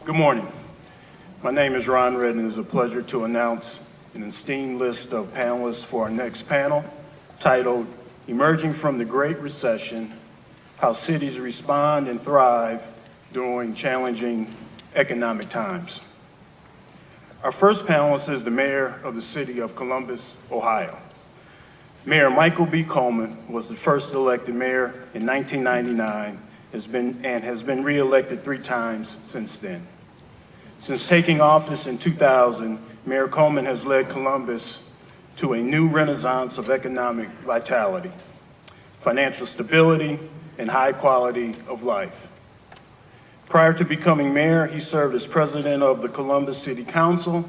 Good morning. My name is Ron Red, and it is a pleasure to announce an esteemed list of panelists for our next panel, titled Emerging from the Great Recession, How Cities Respond and Thrive During Challenging Economic Times. Our first panelist is the mayor of the city of Columbus, Ohio. Mayor Michael B. Coleman was the first elected mayor in 1999 and has been re-elected 3 times since then. Since taking office in 2000, Mayor Coleman has led Columbus to a new renaissance of economic vitality, financial stability, and high quality of life. Prior to becoming mayor, he served as president of the Columbus City Council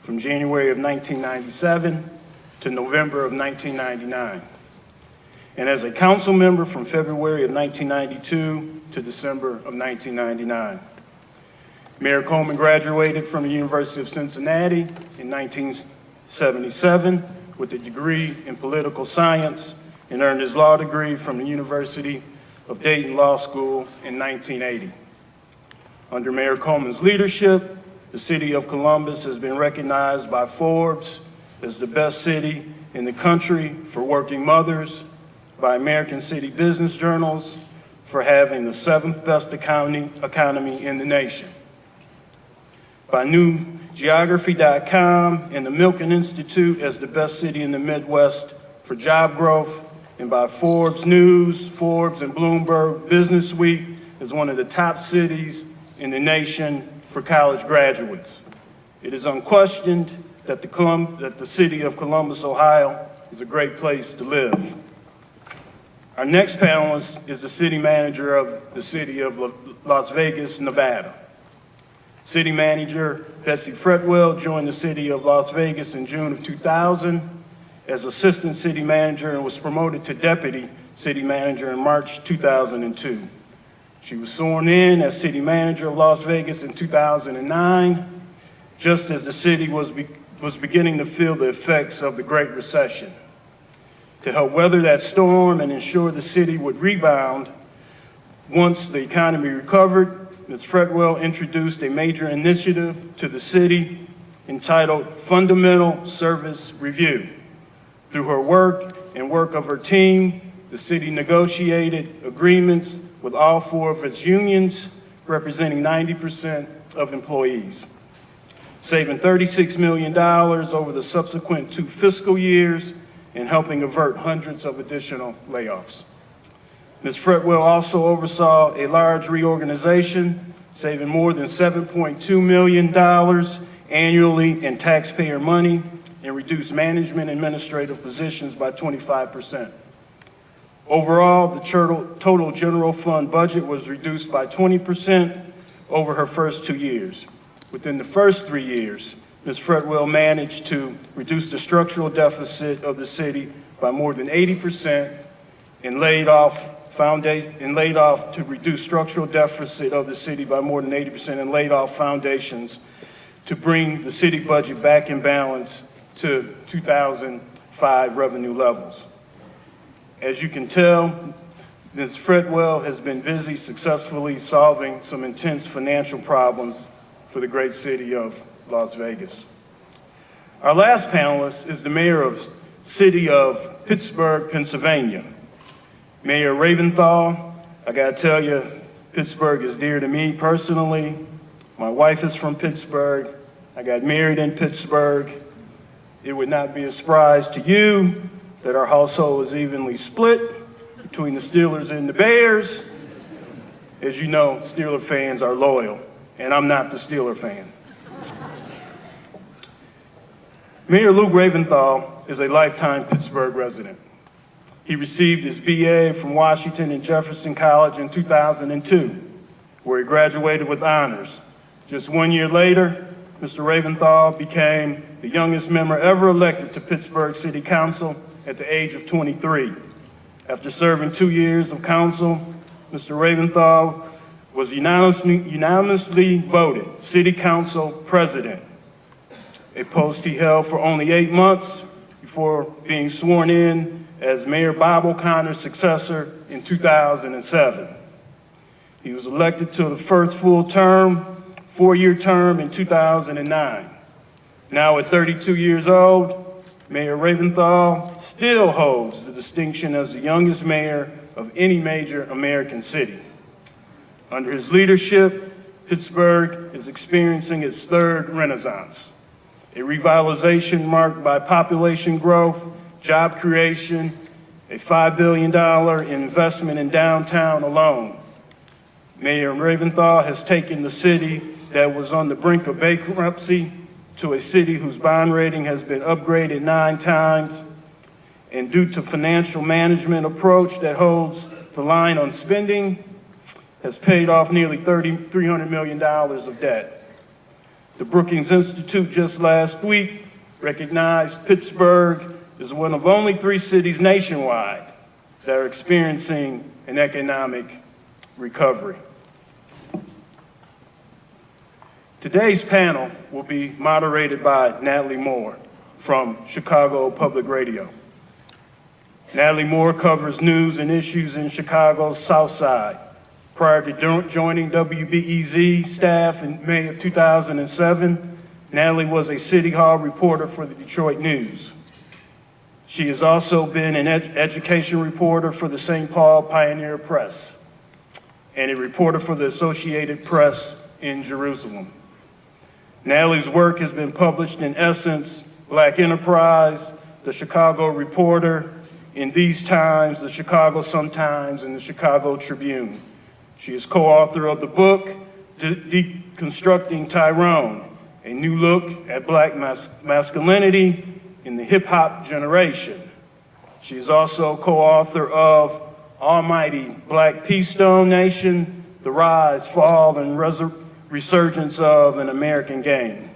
from January of 1997 to November of 1999, and as a council member from February of 1992 to December of 1999. Mayor Coleman graduated from the University of Cincinnati in 1977 with a degree in political science and earned his law degree from the University of Dayton Law School in 1980. Under Mayor Coleman's leadership, the city of Columbus has been recognized by Forbes as the best city in the country for working mothers, by American City Business Journals for having the 7th best economy in the nation, by NewGeography.com and the Milken Institute as the best city in the Midwest for job growth, and by Forbes News, Forbes, and Bloomberg Business Week as one of the top cities in the nation for college graduates. It is unquestioned that the city of Columbus, Ohio is a great place to live. Our next panelist is the city manager of the city of Las Vegas, Nevada. City manager Betsy Fretwell joined the city of Las Vegas in June of 2000 as assistant city manager and was promoted to deputy city manager in March 2002. She was sworn in as city manager of Las Vegas in 2009, just as the city was beginning to feel the effects of the Great Recession. To help weather that storm and ensure the city would rebound once the economy recovered, Ms. Fretwell introduced a major initiative to the city entitled Fundamental Service Review. Through her work and work of her team, the city negotiated agreements with all 4 of its unions, representing 90% of employees, saving $36 million over the subsequent 2 fiscal years and helping avert hundreds of additional layoffs. Ms. Fretwell also oversaw a large reorganization, saving more than $7.2 million annually in taxpayer money and reduced management and administrative positions by 25%. Overall, the total general fund budget was reduced by 20% over her first 2 years. Within the first 3 years, Ms. Fretwell managed to reduce the structural deficit of the city by more than 80% and laid off to reduce structural deficit of the city by more than 80% and laid off foundations to bring the city budget back in balance to 2005 revenue levels. As you can tell, Ms. Fretwell has been busy successfully solving some intense financial problems for the great city of Las Vegas. Our last panelist is the mayor of city of Pittsburgh, Pennsylvania. Mayor Raventhal. I gotta tell you, Pittsburgh is dear to me personally. My wife is from Pittsburgh. I got married in Pittsburgh. It would not be a surprise to you that our household is evenly split between the Steelers and the Bears. As you know, Steeler fans are loyal, and I'm not the Steeler fan. Mayor Luke Raventhal is a lifetime Pittsburgh resident. He received his BA from Washington and Jefferson College in 2002, where he graduated with honors. Just 1 year later, Mr. Raventhal became the youngest member ever elected to Pittsburgh City Council at the age of 23. After serving 2 years of council, Mr. Raventhal was unanimously voted City Council President, a post he held for only 8 months before being sworn in as Mayor Bob O'Connor's successor in 2007. He was elected to the first full term four-year term in 2009. Now at 32 years old, Mayor Raventhal still holds the distinction as the youngest mayor of any major American city. Under his leadership, Pittsburgh is experiencing its third renaissance, a revitalization marked by population growth, job creation, a $5 billion investment in downtown alone. Mayor Raventhal has taken the city that was on the brink of bankruptcy to a city whose bond rating has been upgraded 9 times, and due to financial management approach that holds the line on spending, has paid off nearly $300 million of debt. The Brookings Institute just last week recognized Pittsburgh as one of only 3 cities nationwide that are experiencing an economic recovery. Today's panel will be moderated by Natalie Moore from Chicago Public Radio. Natalie Moore covers news and issues in Chicago's South Side. Prior to joining WBEZ staff in May of 2007, Natalie was a City Hall reporter for the Detroit News. She has also been an education reporter for the St. Paul Pioneer Press and a reporter for the Associated Press in Jerusalem. Natalie's work has been published in Essence, Black Enterprise, The Chicago Reporter, In These Times, The Chicago Sun-Times, and The Chicago Tribune. She is co-author of the book, Deconstructing Tyrone, a new look at Black masculinity in the hip-hop generation. She is also co-author of Almighty Black Peace Stone Nation, The Rise, Fall, and Resurgence of an American Game.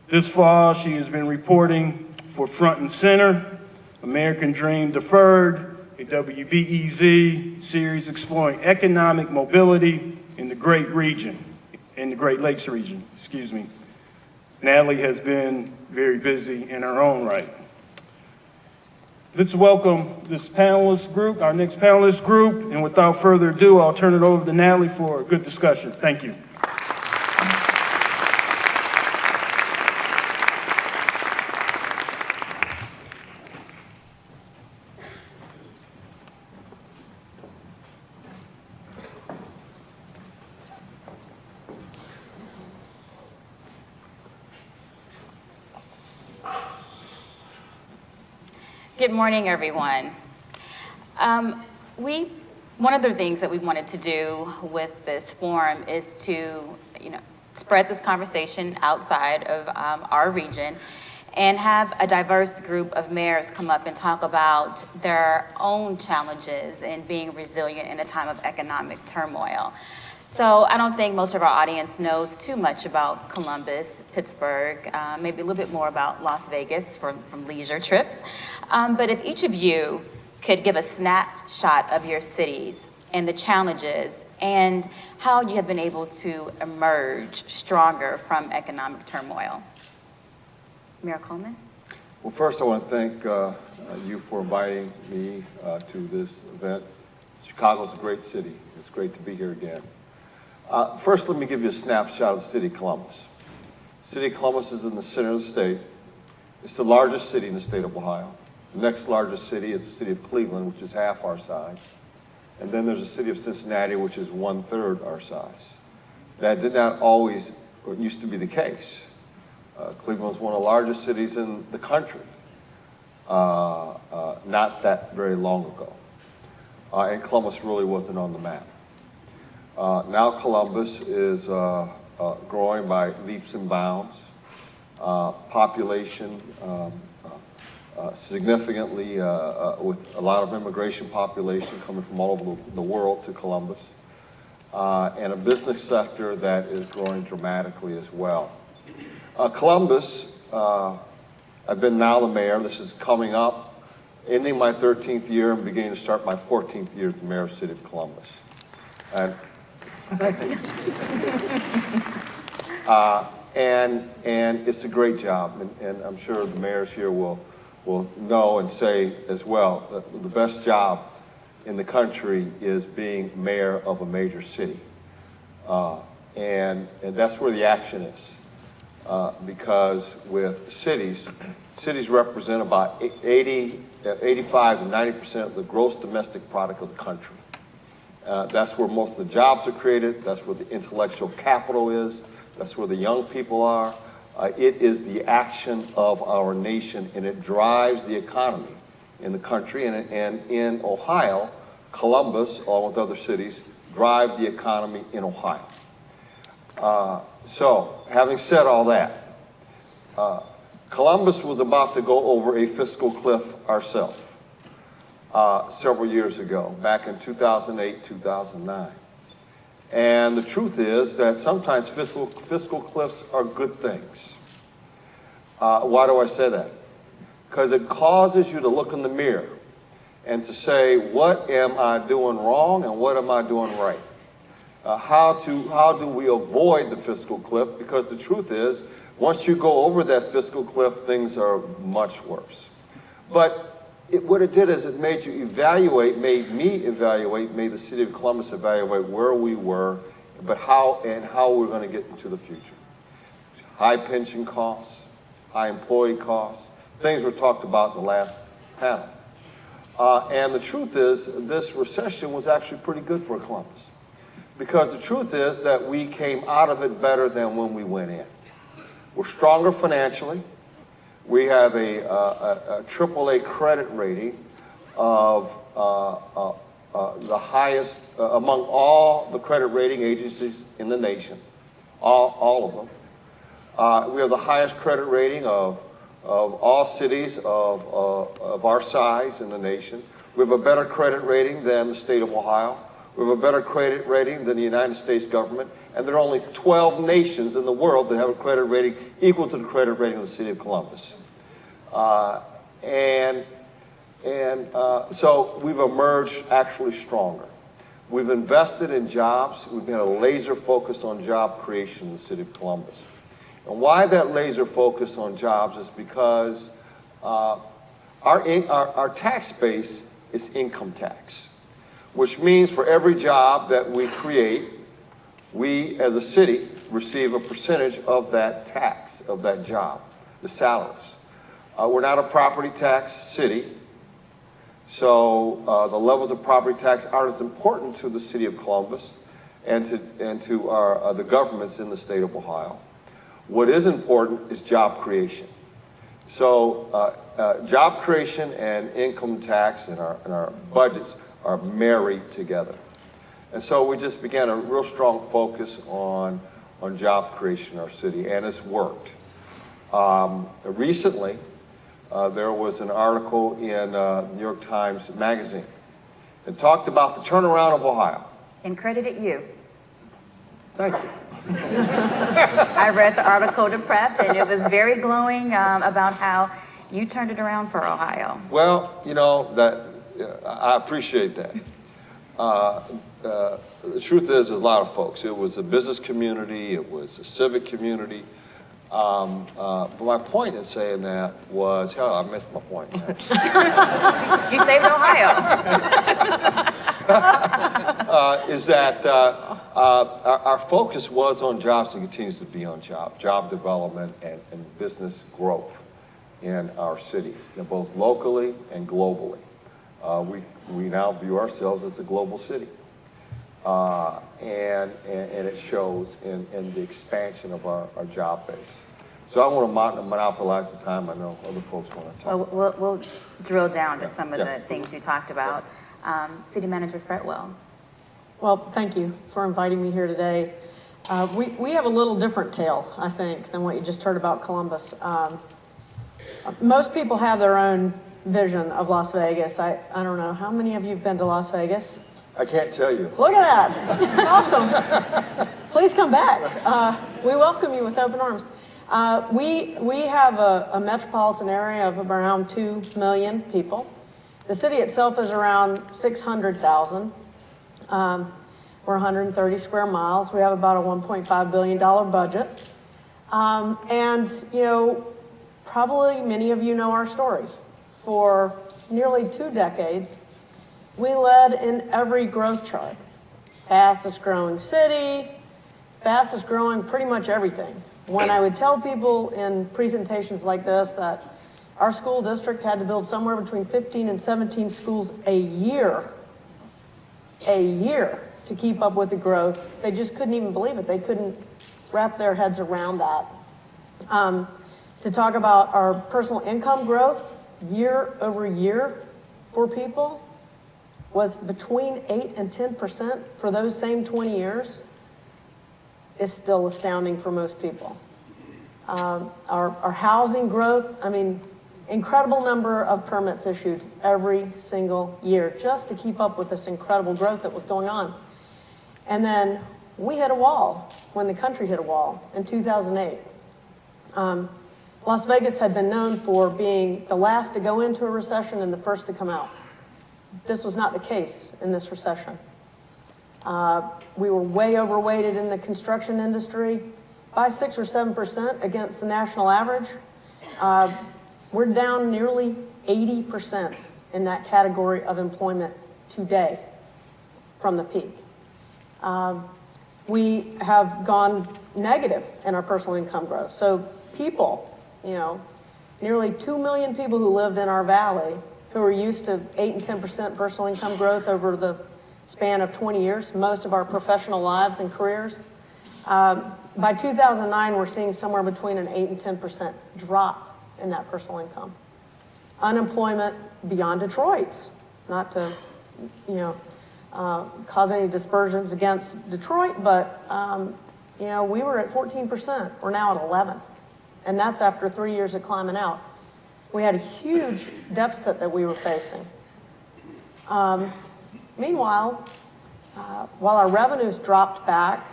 This fall, she has been reporting for Front and Center, American Dream Deferred, a WBEZ series exploring economic mobility in the Great Lakes region, excuse me. Natalie has been very busy in her own right. Let's welcome this panelist group, our next panelist group, and without further ado, I'll turn it over to Natalie for a good discussion. Thank you. Good morning, everyone. One of the things that we wanted to do with this forum is to, spread this conversation outside of our region and have a diverse group of mayors come up and talk about their own challenges in being resilient in a time of economic turmoil. So I don't think most of our audience knows too much about Columbus, Pittsburgh, maybe a little bit more about Las Vegas from leisure trips. But if each of you could give a snapshot of your cities and the challenges and how you have been able to emerge stronger from economic turmoil. Mayor Coleman? Well, first I want to thank you for inviting me to this event. Chicago's a great city. It's great to be here again. First, let me give you a snapshot of the city of Columbus. The city of Columbus is in the center of the state. It's the largest city in the state of Ohio. The next largest city is the city of Cleveland, which is half our size. And then there's the city of Cincinnati, which is 1/3 our size. That did not always, or it used to be the case. Cleveland was one of the largest cities in the country not that very long ago. And Columbus really wasn't on the map. Now Columbus is growing by leaps and bounds. Population significantly with a lot of immigration population coming from all over the world to Columbus. And a business sector that is growing dramatically as well. Columbus, I've been now the mayor. This is coming up, ending my 13th year and beginning to start my 14th year as the mayor of the city of Columbus. And it's a great job, and I'm sure the mayors here will know and say as well that the best job in the country is being mayor of a major city. And that's where the action is. Because with cities represent about 85 to 90% of the gross domestic product of the country. That's where most of the jobs are created. That's where the intellectual capital is. That's where the young people are. It is the action of our nation, and it drives the economy in the country. And in Ohio, Columbus, along with other cities, drive the economy in Ohio. So, having said all that, Columbus was about to go over a fiscal cliff ourselves several years ago, back in 2008, 2009. And the truth is that sometimes fiscal cliffs are good things. Why do I say that? Because it causes you to look in the mirror and to say, what am I doing wrong and what am I doing right? How do we avoid the fiscal cliff? Because the truth is, once you go over that fiscal cliff, things are much worse. But what it did is it made you evaluate, made the city of Columbus evaluate where we were, but how we're going to get into the future. High pension costs, high employee costs, things were talked about in the last panel. And the truth is, this recession was actually pretty good for Columbus. Because the truth is that we came out of it better than when we went in. We're stronger financially. We have a AAA credit rating of the highest among all the credit rating agencies in the nation, all of them. We have the highest credit rating of all cities of our size in the nation. We have a better credit rating than the state of Ohio. We have a better credit rating than the United States government, and there are only 12 nations in the world that have a credit rating equal to the credit rating of the city of Columbus. So we've emerged actually stronger. We've invested in jobs. We've had a laser focus on job creation in the city of Columbus. And why that laser focus on jobs is because our tax base is income tax, which means for every job that we create, we as a city receive a percentage of that tax, of that job, the salaries. We're not a property tax city, so the levels of property tax aren't as important to the city of Columbus and to the governments in the state of Ohio. What is important is job creation. So job creation and income tax and our budgets are married together. And so we just began a real strong focus on job creation in our city, and it's worked. Recently, there was an article in New York Times Magazine that talked about the turnaround of Ohio. And credited you. Thank you. I read the article to prep, and it was very glowing about how you turned it around for Ohio. Well, you know, I appreciate that. The truth is, there's a lot of folks. It was a business community. It was a civic community. But my point in saying that was, hell, I missed my point. You saved Ohio. Is that our focus was on jobs and continues to be on job development and business growth in our city, both locally and globally. We now view ourselves as a global city. And it shows in the expansion of our job base. So I want to monopolize the time. I know other folks want to talk. Well, we'll drill down to some of the things you talked about. City Manager Fretwell. Well, thank you for inviting me here today. We have a little different tale, I think, than what you just heard about Columbus. Most people have their own vision of Las Vegas. I don't know, how many of you have been to Las Vegas? I can't tell you. Look at that. It's awesome. Please come back. We welcome you with open arms. We have a metropolitan area of around 2 million people. The city itself is around 600,000. We're 130 square miles. We have about a $1.5 billion budget. And, you know, probably many of you know our story. For nearly 2 decades, we led in every growth chart. Fastest growing city, fastest growing, pretty much everything. When I would tell people in presentations like this that our school district had to build somewhere between 15 and 17 schools a year to keep up with the growth, they just couldn't even believe it. They couldn't wrap their heads around that. To talk about our personal income growth year over year for people was between 8 and 10% for those same 20 years is still astounding for most people. Our housing growth, I mean, incredible number of permits issued every single year just to keep up with this incredible growth that was going on. And then we hit a wall when the country hit a wall in 2008. Las Vegas had been known for being the last to go into a recession and the first to come out. This was not the case in this recession. We were way overweighted in the construction industry by 6 or 7% against the national average. We're down nearly 80% in that category of employment today from the peak. We have gone negative in our personal income growth. So people, nearly 2 million people who lived in our valley who are used to 8 and 10% personal income growth over the span of 20 years, most of our professional lives and careers. By 2009, we're seeing somewhere between an 8 and 10% drop in that personal income. Unemployment beyond Detroit's, not to, cause any dispersions against Detroit, but, we were at 14%. We're now at 11. And that's after 3 years of climbing out. We had a huge deficit that we were facing. Meanwhile, while our revenues dropped back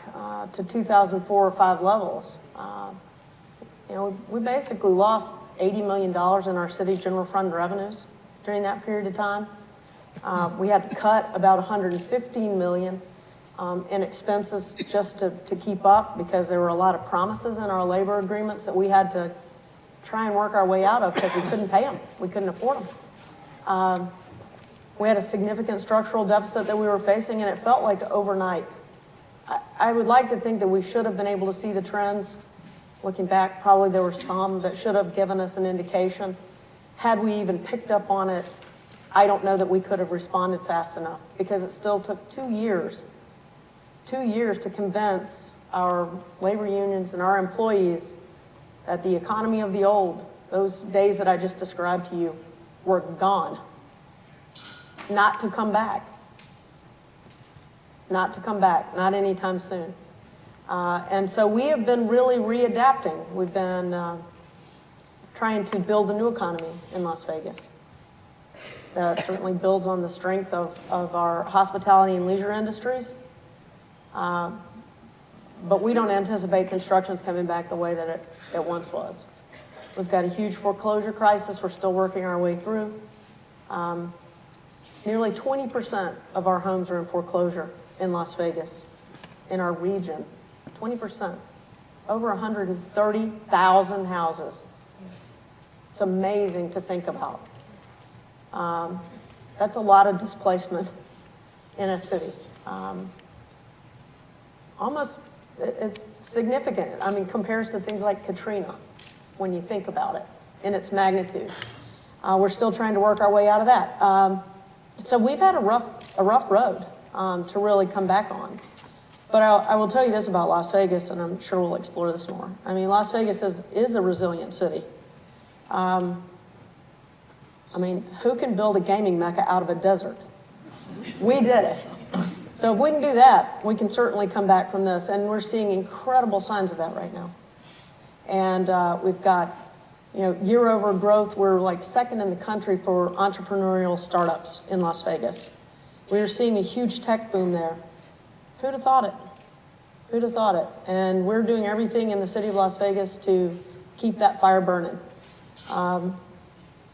to 2004 or 5 levels, we basically lost $80 million in our city general fund revenues during that period of time. We had to cut about $115 million in expenses just to keep up because there were a lot of promises in our labor agreements that we had to try and work our way out of because we couldn't pay them. We couldn't afford them. We had a significant structural deficit that we were facing, and it felt like overnight. I would like to think that we should have been able to see the trends. Looking back, probably there were some that should have given us an indication. Had we even picked up on it, I don't know that we could have responded fast enough because it still took 2 years to convince our labor unions and our employees that the economy of the old, those days that I just described to you, were gone. Not to come back. Not to come back, not anytime soon. And so we have been really readapting. We've been trying to build a new economy in Las Vegas. That certainly builds on the strength of our hospitality and leisure industries. But we don't anticipate construction's coming back the way that it once was. We've got a huge foreclosure crisis we're still working our way through. Nearly 20% of our homes are in foreclosure in Las Vegas, in our region. 20%. Over 130,000 houses. It's amazing to think about. That's a lot of displacement in a city. Almost, it's significant. I mean, compares to things like Katrina, when you think about it, in its magnitude. We're still trying to work our way out of that. So we've had a rough road to really come back on. But I will tell you this about Las Vegas, and I'm sure we'll explore this more. I mean, Las Vegas is a resilient city. I mean, who can build a gaming mecca out of a desert? We did it. So if we can do that, we can certainly come back from this. And we're seeing incredible signs of that right now. And we've got, year over growth, we're like second in the country for entrepreneurial startups in Las Vegas. We're seeing a huge tech boom there. Who'd have thought it? Who'd have thought it? And we're doing everything in the city of Las Vegas to keep that fire burning.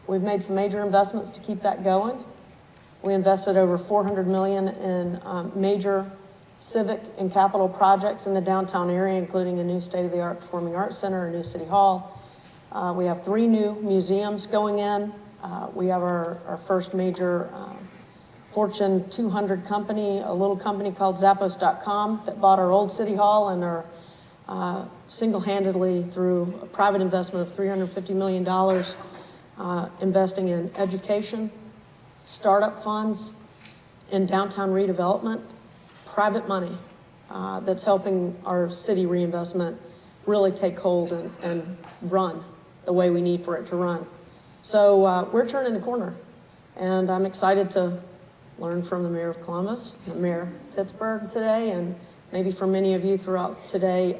We've made some major investments to keep that going. We invested over $400 million in major civic and capital projects in the downtown area, including a new state-of-the-art performing arts center, a new city hall. We have 3 new museums going in. We have our first major Fortune 200 company, a little company called Zappos.com that bought our old city hall and are single-handedly, through a private investment of $350 million, investing in education, startup funds, in downtown redevelopment, private money that's helping our city reinvestment really take hold and run the way we need for it to run. So we're turning the corner, and I'm excited to learn from the Mayor of Columbus, the Mayor of Pittsburgh today, and maybe from many of you throughout today.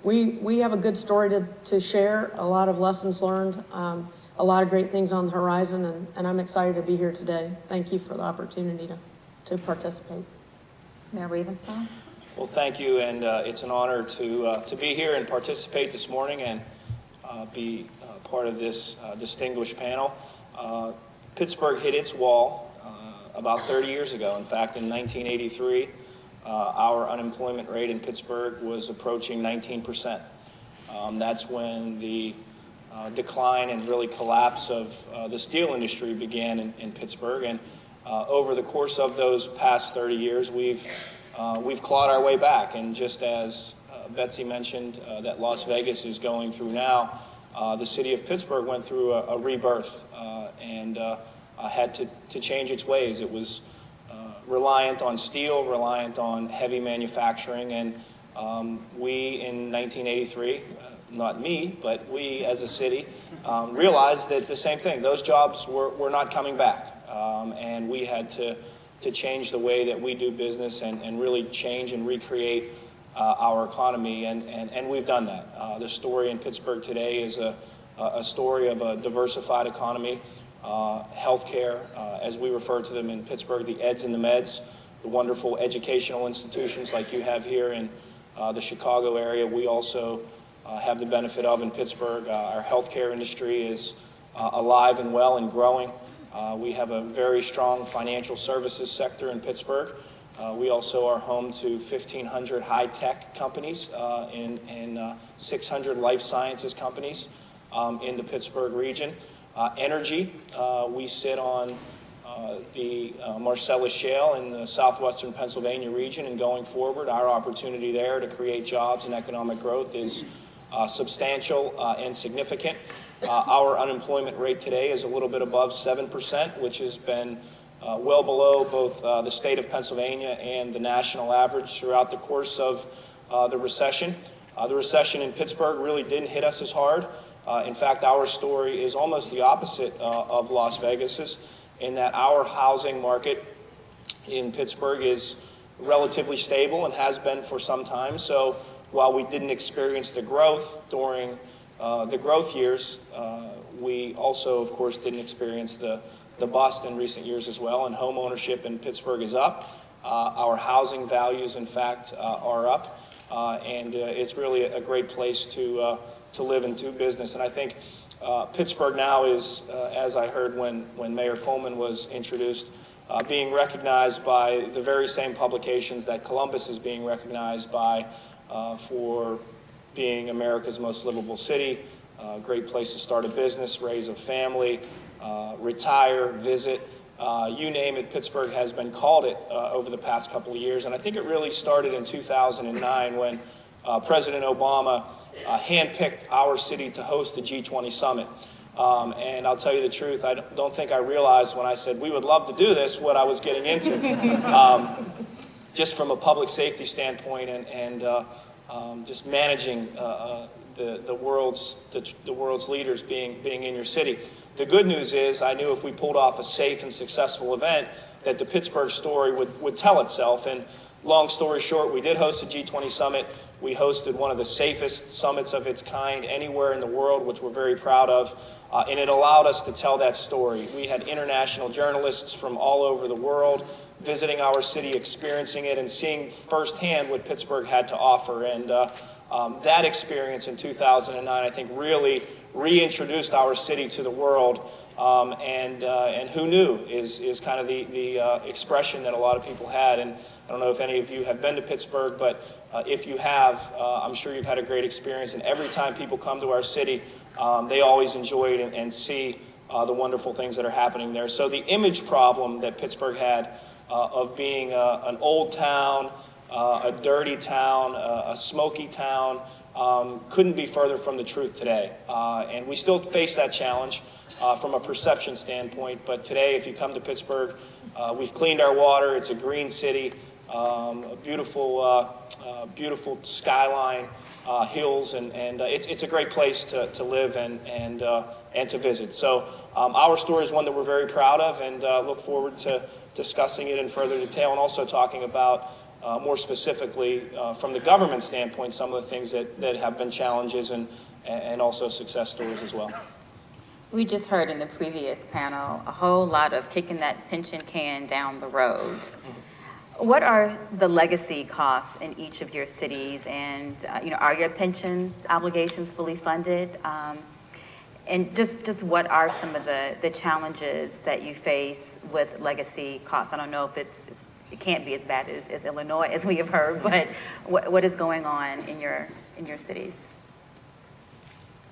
We have a good story to share, a lot of lessons learned, a lot of great things on the horizon, and I'm excited to be here today. Thank you for the opportunity to participate. Mayor Ravenstone? Well, thank you, and it's an honor to be here and participate this morning and be part of this distinguished panel. Pittsburgh hit its wall about 30 years ago. In fact, in 1983, our unemployment rate in Pittsburgh was approaching 19%. That's when the decline and really collapse of the steel industry began in Pittsburgh. And over the course of those past 30 years, we've clawed our way back. And just as Betsy mentioned that Las Vegas is going through now, the city of Pittsburgh went through a rebirth and had to change its ways. It was reliant on steel, reliant on heavy manufacturing, and we in 1983, not me, but we as a city, realized that the same thing. Those jobs were not coming back, and we had to change the way that we do business and really change and recreate our economy, and we've done that. The story in Pittsburgh today is a story of a diversified economy. Healthcare, as we refer to them in Pittsburgh, the eds and the meds, the wonderful educational institutions like you have here in the Chicago area. We also have the benefit of in Pittsburgh. Our healthcare industry is alive and well and growing. We have a very strong financial services sector in Pittsburgh. We also are home to 1,500 high-tech companies and 600 life sciences companies in the Pittsburgh region. Energy, we sit on the Marcellus Shale in the southwestern Pennsylvania region, and going forward, our opportunity there to create jobs and economic growth is substantial and significant. Our unemployment rate today is a little bit above 7%, which has been well below both the state of Pennsylvania and the national average throughout the course of the recession. The recession in Pittsburgh really didn't hit us as hard. In fact, our story is almost the opposite of Las Vegas's, in that our housing market in Pittsburgh is relatively stable and has been for some time. So while we didn't experience the growth during the growth years, we also, of course, didn't experience the bust in recent years as well. And home ownership in Pittsburgh is up. Our housing values, in fact, are up. And it's really a great place to live and do business. And I think Pittsburgh now is, as I heard when Mayor Coleman was introduced, being recognized by the very same publications that Columbus is being recognized by for being America's most livable city, great place to start a business, raise a family, retire, visit. You name it, Pittsburgh has been called it over the past couple of years. And I think it really started in 2009 when President Obama handpicked our city to host the G20 summit. And I'll tell you the truth, I don't think I realized when I said we would love to do this what I was getting into. Just from a public safety standpoint and just managing the world's leaders being in your city. The good news is I knew if we pulled off a safe and successful event that the Pittsburgh story would tell itself. And long story short, we did host a G20 summit. We hosted one of the safest summits of its kind anywhere in the world, which we're very proud of. And it allowed us to tell that story. We had international journalists from all over the world visiting our city, experiencing it, and seeing firsthand what Pittsburgh had to offer. And that experience in 2009, I think, really reintroduced our city to the world. And who knew is kind of the expression that a lot of people had. And I don't know if any of you have been to Pittsburgh, but if you have, I'm sure you've had a great experience. And every time people come to our city, they always enjoy it and see the wonderful things that are happening there. So the image problem that Pittsburgh had of being an old town, a dirty town, a smoky town, couldn't be further from the truth today. And we still face that challenge from a perception standpoint, but today if you come to Pittsburgh, we've cleaned our water, it's a green city, a beautiful skyline, hills, and it's a great place to live and to visit. So our story is one that we're very proud of, and look forward to discussing it in further detail, and also talking about more specifically from the government standpoint some of the things that have been challenges and also success stories as well. We just heard in the previous panel a whole lot of kicking that pension can down the road. What are the legacy costs in each of your cities, and are your pension obligations fully funded? And just what are some of the challenges that you face with legacy costs? I don't know if it can't be as bad as Illinois, as we have heard, but what is going on in your cities?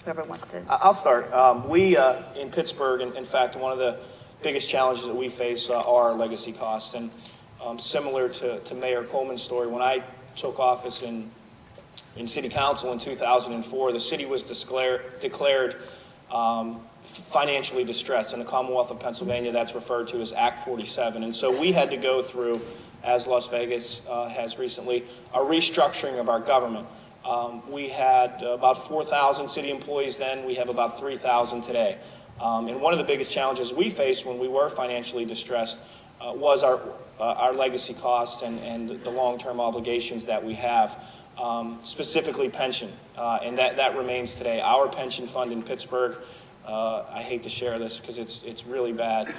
Whoever wants to. I'll start. We in Pittsburgh, in fact, one of the biggest challenges that we face are legacy costs. And similar to Mayor Coleman's story, when I took office in City Council in 2004, the city was declared financially distressed. In the Commonwealth of Pennsylvania, that's referred to as Act 47. And so we had to go through, as Las Vegas has recently, a restructuring of our government. We had about 4,000 city employees then. We have about 3,000 today. And one of the biggest challenges we faced when we were financially distressed was our legacy costs and the long-term obligations that we have, specifically pension. And that remains today. Our pension fund in Pittsburgh, I hate to share this because it's really bad,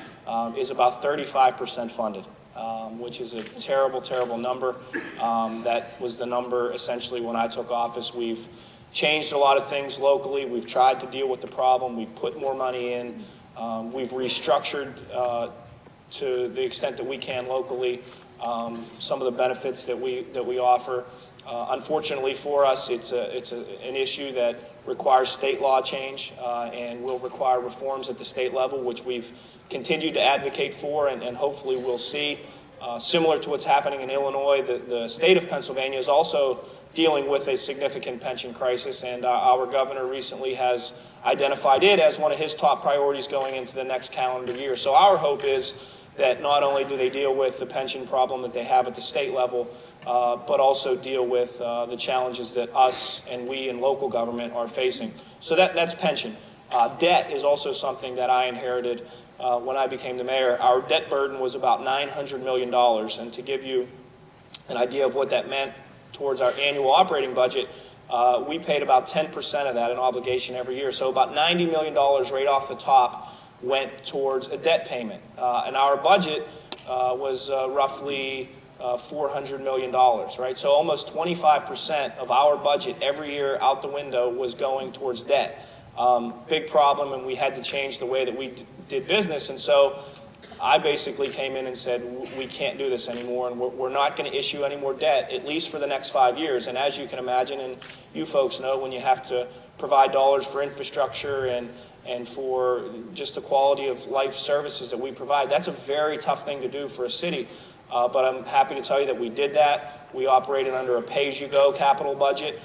is about 35% funded. Which is a terrible, terrible number. That was the number essentially when I took office. We've changed a lot of things locally. We've tried to deal with the problem. We've put more money in. We've restructured to the extent that we can locally some of the benefits that we offer. Unfortunately for us, it's an issue that requires state law change and will require reforms at the state level, which we've continued to advocate for, and hopefully we'll see. Similar to what's happening in Illinois, the state of Pennsylvania is also dealing with a significant pension crisis, and our governor recently has identified it as one of his top priorities going into the next calendar year. So our hope is that not only do they deal with the pension problem that they have at the state level, but also deal with the challenges that us and we in local government are facing. So that's pension. Debt is also something that I inherited when I became the mayor. Our debt burden was about $900 million, and to give you an idea of what that meant towards our annual operating budget, we paid about 10% of that in obligation every year. So about $90 million right off the top went towards a debt payment. And our budget was roughly $400 million, right? So almost 25% of our budget every year out the window was going towards debt. Big problem, and we had to change the way that we did business. And so I basically came in and said, we can't do this anymore, and we're not going to issue any more debt, at least for the next 5 years. And as you can imagine, and you folks know, when you have to provide dollars for infrastructure and for just the quality of life services that we provide, that's a very tough thing to do for a city. But I'm happy to tell you that we did that. We operated under a pay-as-you-go capital budget,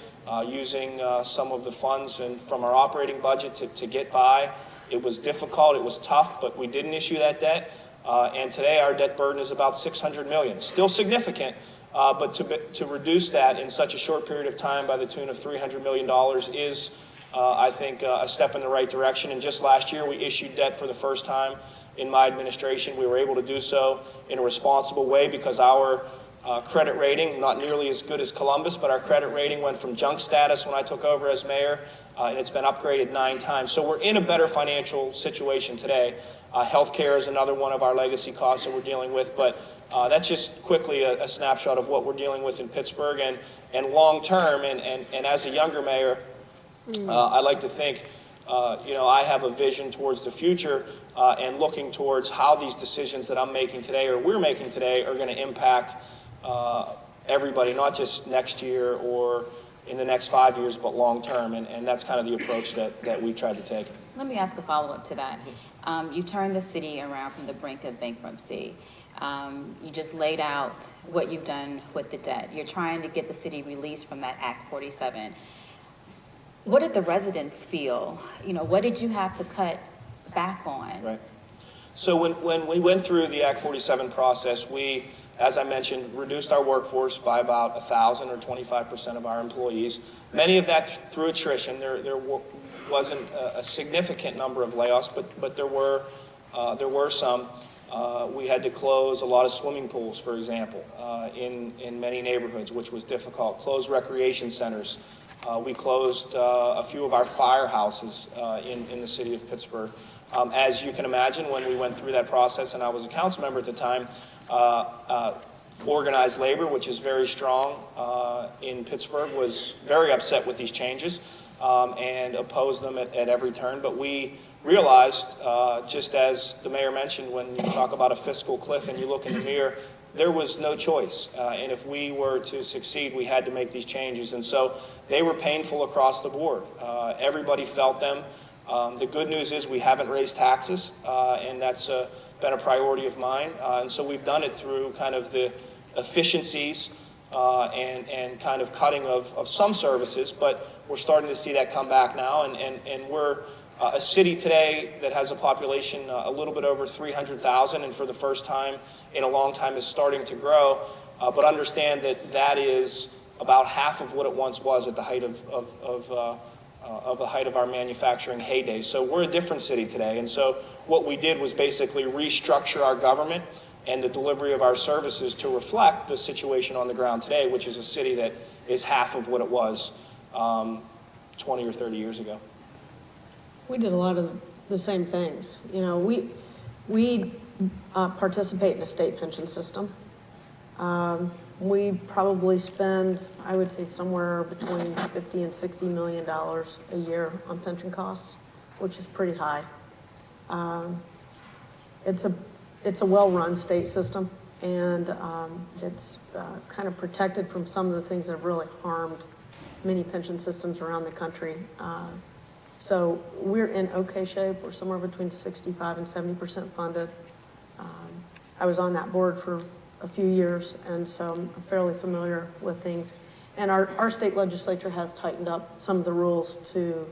using some of the funds from our operating budget to get by. It was difficult, it was tough, but we didn't issue that debt. And today our debt burden is about $600 million. Still significant, but to reduce that in such a short period of time by the tune of $300 million is, I think, a step in the right direction. And just last year we issued debt for the first time in my administration. We were able to do so in a responsible way because our credit rating, not nearly as good as Columbus, but our credit rating went from junk status when I took over as mayor, and it's been upgraded 9 times. So we're in a better financial situation today. Healthcare is another one of our legacy costs that we're dealing with, but that's just quickly a snapshot of what we're dealing with in Pittsburgh. And long term, and as a younger mayor, I like to think, I have a vision towards the future and looking towards how these decisions that I'm making today or we're making today are going to impact everybody, not just next year or in the next 5 years, but long term, and that's kind of the approach that we've tried to take. Let me ask a follow-up to that. You turned the city around from the brink of bankruptcy. You just laid out what you've done with the debt. You're trying to get the city released from that Act 47. What did the residents feel? You know, what did you have to cut back on? Right. So when we went through the Act 47 process, we, as I mentioned, reduced our workforce by about 1,000 or 25% of our employees. Many of that through attrition. There wasn't a significant number of layoffs, but there were some. We had to close a lot of swimming pools, for example, in many neighborhoods, which was difficult. Close recreation centers. We closed a few of our firehouses in the city of Pittsburgh. As you can imagine, when we went through that process, and I was a council member at the time, organized labor, which is very strong in Pittsburgh, was very upset with these changes and opposed them at every turn. But we realized, just as the mayor mentioned, when you talk about a fiscal cliff and you look in the mirror, there was no choice. And if we were to succeed, we had to make these changes. And so they were painful across the board. Everybody felt them. The good news is we haven't raised taxes, and that's been a priority of mine. And so we've done it through kind of the efficiencies and kind of cutting of some services, but we're starting to see that come back now. And we're a city today that has a population a little bit over 300,000, and for the first time in a long time is starting to grow. But understand that that is about half of what it once was at the height of the height of our manufacturing heyday. So we're a different city today. And so what we did was basically restructure our government and the delivery of our services to reflect the situation on the ground today, which is a city that is half of what it was 20 or 30 years ago. We did a lot of the same things. You know, we participate in a state pension system. We probably spend, I would say, somewhere between $50 and $60 million a year on pension costs, which is pretty high. It's a well-run state system, and it's kind of protected from some of the things that have really harmed many pension systems around the country. So we're in okay shape. We're somewhere between 65 and 70% funded. I was on that board for a few years, and so I'm fairly familiar with things. And our state legislature has tightened up some of the rules to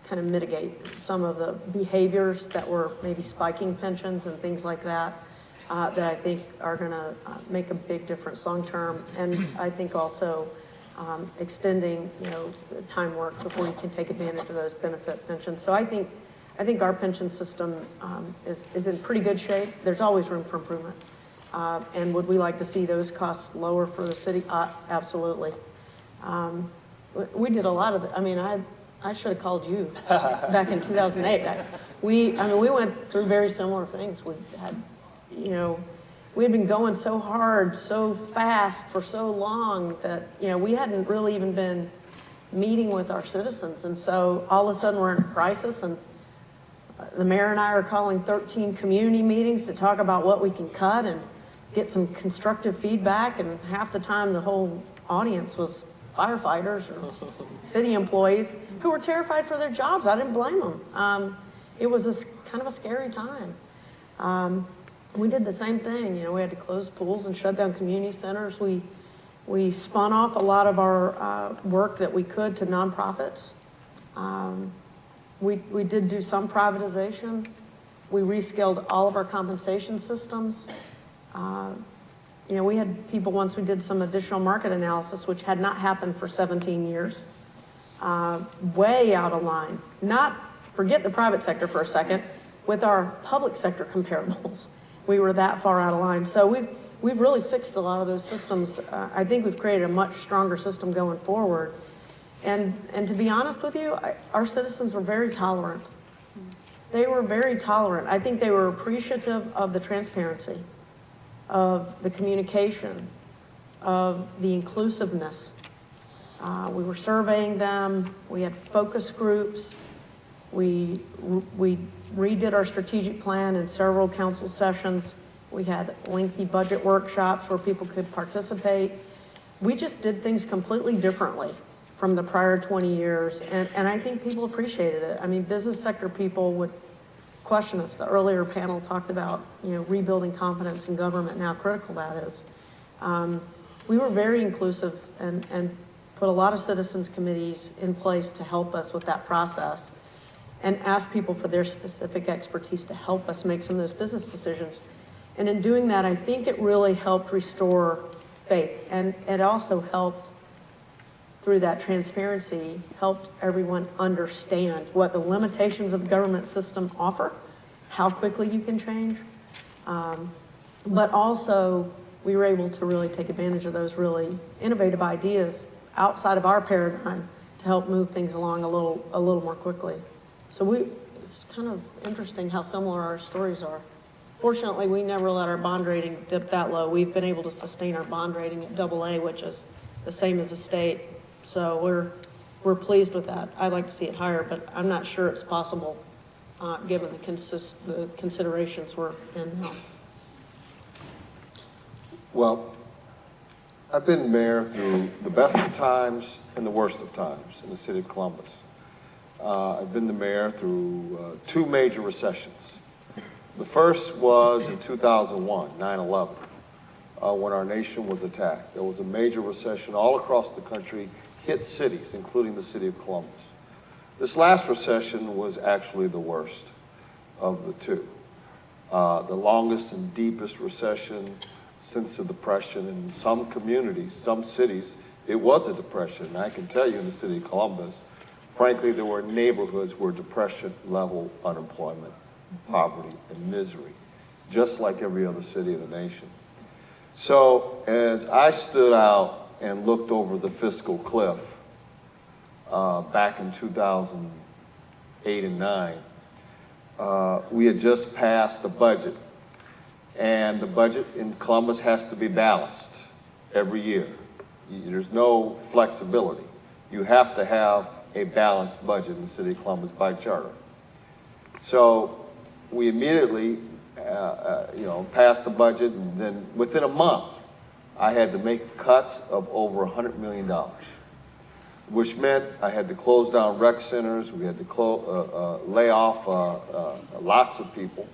kind of mitigate some of the behaviors that were maybe spiking pensions and things like that, that I think are going to make a big difference long term. And I think also extending, you know, time work before you can take advantage of those benefit pensions. So I think our pension system is in pretty good shape. There's always room for improvement. And would we like to see those costs lower for the city? Absolutely. We did a lot of it. I mean, I should have called you back in 2008. We went through very similar things. We had, you know, we had been going so hard, so fast for so long that, you know, we hadn't really even been meeting with our citizens. And so all of a sudden we're in a crisis, and the mayor and I are calling 13 community meetings to talk about what we can cut and get some constructive feedback. And half the time the whole audience was firefighters or city employees who were terrified for their jobs. I didn't blame them. It was kind of a scary time. We did the same thing. You know, we had to close pools and shut down community centers. We spun off a lot of our work that we could to nonprofits. We did do some privatization. We rescaled all of our compensation systems. You know, we had people, once we did some additional market analysis, which had not happened for 17 years, way out of line. Forget the private sector for a second, with our public sector comparables. We were that far out of line. So we've really fixed a lot of those systems. I think we've created a much stronger system going forward. And to be honest with you, our citizens were very tolerant. They were very tolerant. I think they were appreciative of the transparency, of the communication, of the inclusiveness. We were surveying them. We had focus groups. We redid our strategic plan in several council sessions. We had lengthy budget workshops where people could participate. We just did things completely differently. from the prior 20 years, and I think people appreciated it. I mean, business sector people would question us. The earlier panel talked about, rebuilding confidence in government and how critical that is. We were very inclusive and put a lot of citizens committees in place to help us with that process and ask people for their specific expertise to help us make some of those business decisions. And in doing that, I think it really helped restore faith. And it also helped, through that transparency, helped everyone understand what the limitations of the government system offer, how quickly you can change. But also, we were able to really take advantage of those really innovative ideas outside of our paradigm to help move things along a little more quickly. So it's kind of interesting how similar our stories are. Fortunately, we never let our bond rating dip that low. We've been able to sustain our bond rating at AA, which is the same as the state. So we're pleased with that. I'd like to see it higher, but I'm not sure it's possible given the considerations we're in now. Well, I've been mayor through the best of times and the worst of times in the city of Columbus. I've been the mayor through 2 major recessions. The first was in 2001, 9/11, when our nation was attacked. There was a major recession all across the country, hit cities, including the city of Columbus. This last recession was actually the worst of the 2. The longest and deepest recession since the Depression. In some communities, some cities, it was a depression. And I can tell you in the city of Columbus, frankly, there were neighborhoods where depression-level unemployment, poverty, and misery, just like every other city in the nation. So as I stood out and looked over the fiscal cliff back in 2008 and 9, we had just passed the budget. And the budget in Columbus has to be balanced every year. There's no flexibility. You have to have a balanced budget in the city of Columbus by charter. So we immediately, passed the budget, and then within a month, I had to make cuts of over $100 million, which meant I had to close down rec centers. We had to lay off lots of people.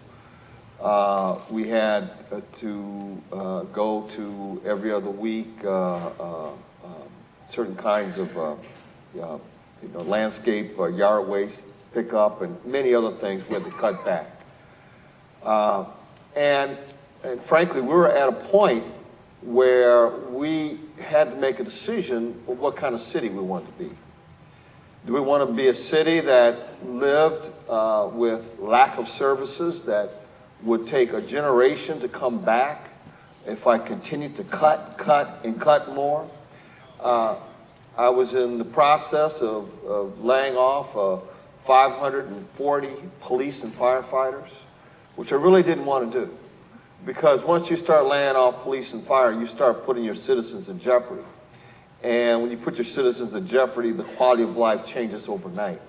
We had to go to every other week certain kinds of landscape yard waste pickup and many other things we had to cut back. And frankly, we were at a point where we had to make a decision of what kind of city we wanted to be. Do we want to be a city that lived with lack of services that would take a generation to come back if I continued to cut more? I was in the process of laying off 540 police and firefighters, which I really didn't want to do. Because once you start laying off police and fire, you start putting your citizens in jeopardy. And when you put your citizens in jeopardy, the quality of life changes overnight.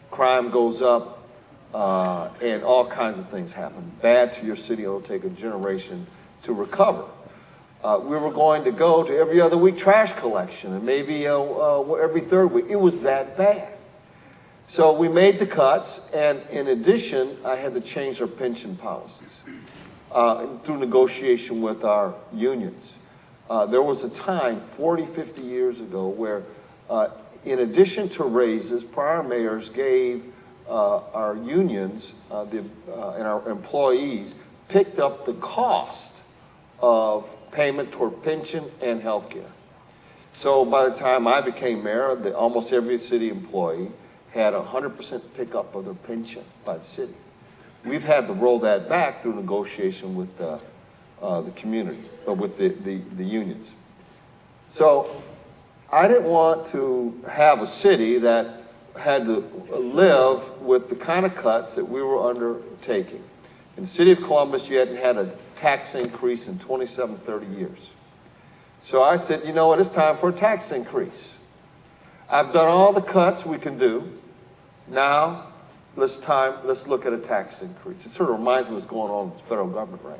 Crime goes up, and all kinds of things happen. Bad to your city, it'll take a generation to recover. We were going to go to every other week trash collection, and maybe every third week. It was that bad. So we made the cuts, and in addition, I had to change our pension policies through negotiation with our unions. There was a time 40, 50 years ago where in addition to raises, prior mayors gave our unions and our employees picked up the cost of payment toward pension and health care. So by the time I became mayor, almost every city employee had 100% pickup of their pension by the city. We've had to roll that back through negotiation with the community, or with the unions. So I didn't want to have a city that had to live with the kind of cuts that we were undertaking. In the city of Columbus, you hadn't had a tax increase in 27, 30 years. So I said, you know what, it's time for a tax increase. I've done all the cuts we can do. Now, let's look at a tax increase. It sort of reminds me of what's going on with the federal government right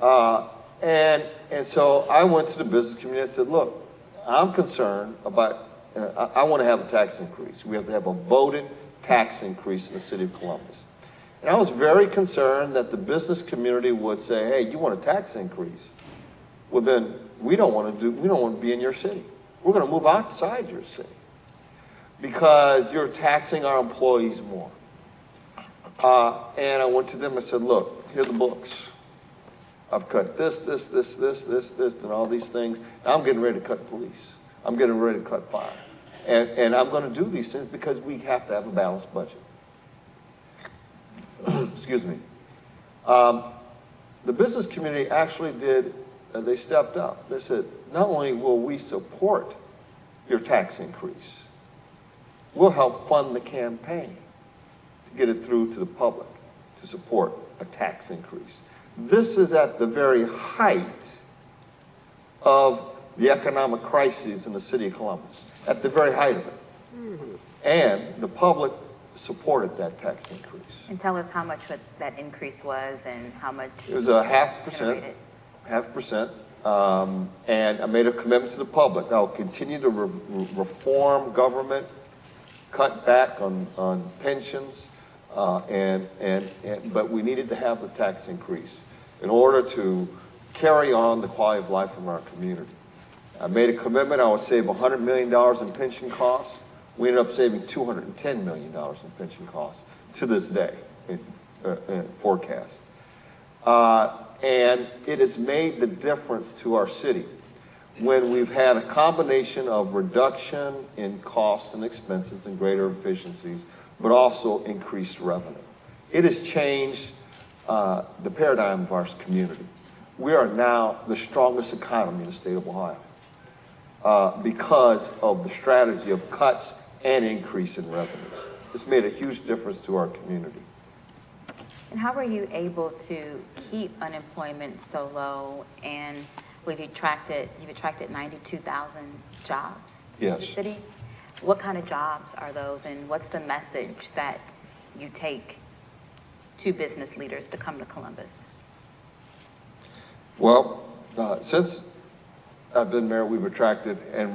now. And so I went to the business community and said, look, I'm concerned about I want to have a tax increase. We have to have a voted tax increase in the city of Columbus. And I was very concerned that the business community would say, hey, you want a tax increase? Well, then we don't want to be in your city. We're going to move outside your city because you're taxing our employees more. And I went to them and said, look, here are the books. I've cut this, and all these things. And I'm getting ready to cut police. I'm getting ready to cut fire. And I'm going to do these things because we have to have a balanced budget. Excuse me. The business community actually did, they stepped up. They said, not only will we support your tax increase, we'll help fund the campaign to get it through to the public to support a tax increase. This is at the very height of the economic crisis in the city of Columbus, at the very height of it. And the public supported that tax increase. And tell us how much that increase was and how much It was a generated. 0.5%. And I made a commitment to the public. I'll continue to reform government, cut back on pensions, but we needed to have the tax increase in order to carry on the quality of life in our community. I made a commitment I would save $100 million in pension costs. We ended up saving $210 million in pension costs to this day in forecast. And it has made the difference to our city when we've had a combination of reduction in costs and expenses and greater efficiencies, but also increased revenue. It has changed the paradigm of our community. We are now the strongest economy in the state of Ohio because of the strategy of cuts and increase in revenues. It's made a huge difference to our community. And how were you able to keep unemployment so low and you've attracted 92,000 jobs Yes. in the city? What kind of jobs are those and what's the message that you take to business leaders to come to Columbus? Well, since I've been mayor, we've attracted and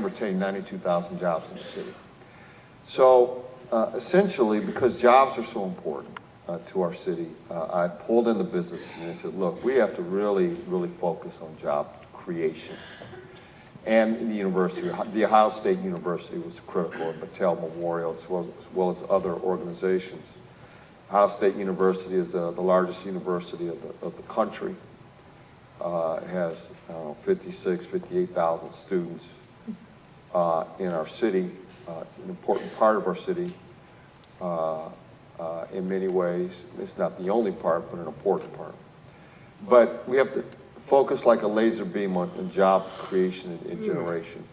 retained 92,000 jobs in the city. So essentially, because jobs are so important to our city, I pulled in the business community and said, look, we have to really focus on job creation. And in the university, the Ohio State University was critical, and Battelle Memorial, as well as other organizations. Ohio State University is the largest university of the country. It has 58,000 students in our city. It's an important part of our city in many ways. It's not the only part, but an important part. But we have to focus like a laser beam on job creation and generation.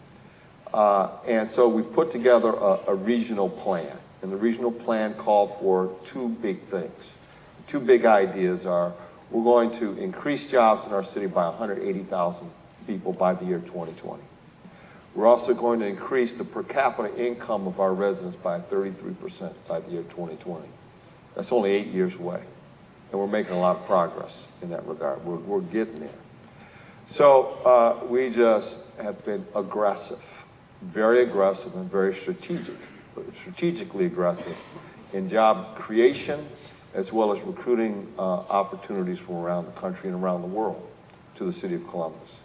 And so we put together a regional plan. And the regional plan called for two big things. Two big ideas are we're going to increase jobs in our city by 180,000 people by the year 2020. We're also going to increase the per capita income of our residents by 33% by the year 2020. That's only 8 years away. And we're making a lot of progress in that regard. We're getting there. So we just have been aggressive, very aggressive and very strategically aggressive in job creation, as well as recruiting opportunities from around the country and around the world to the city of Columbus.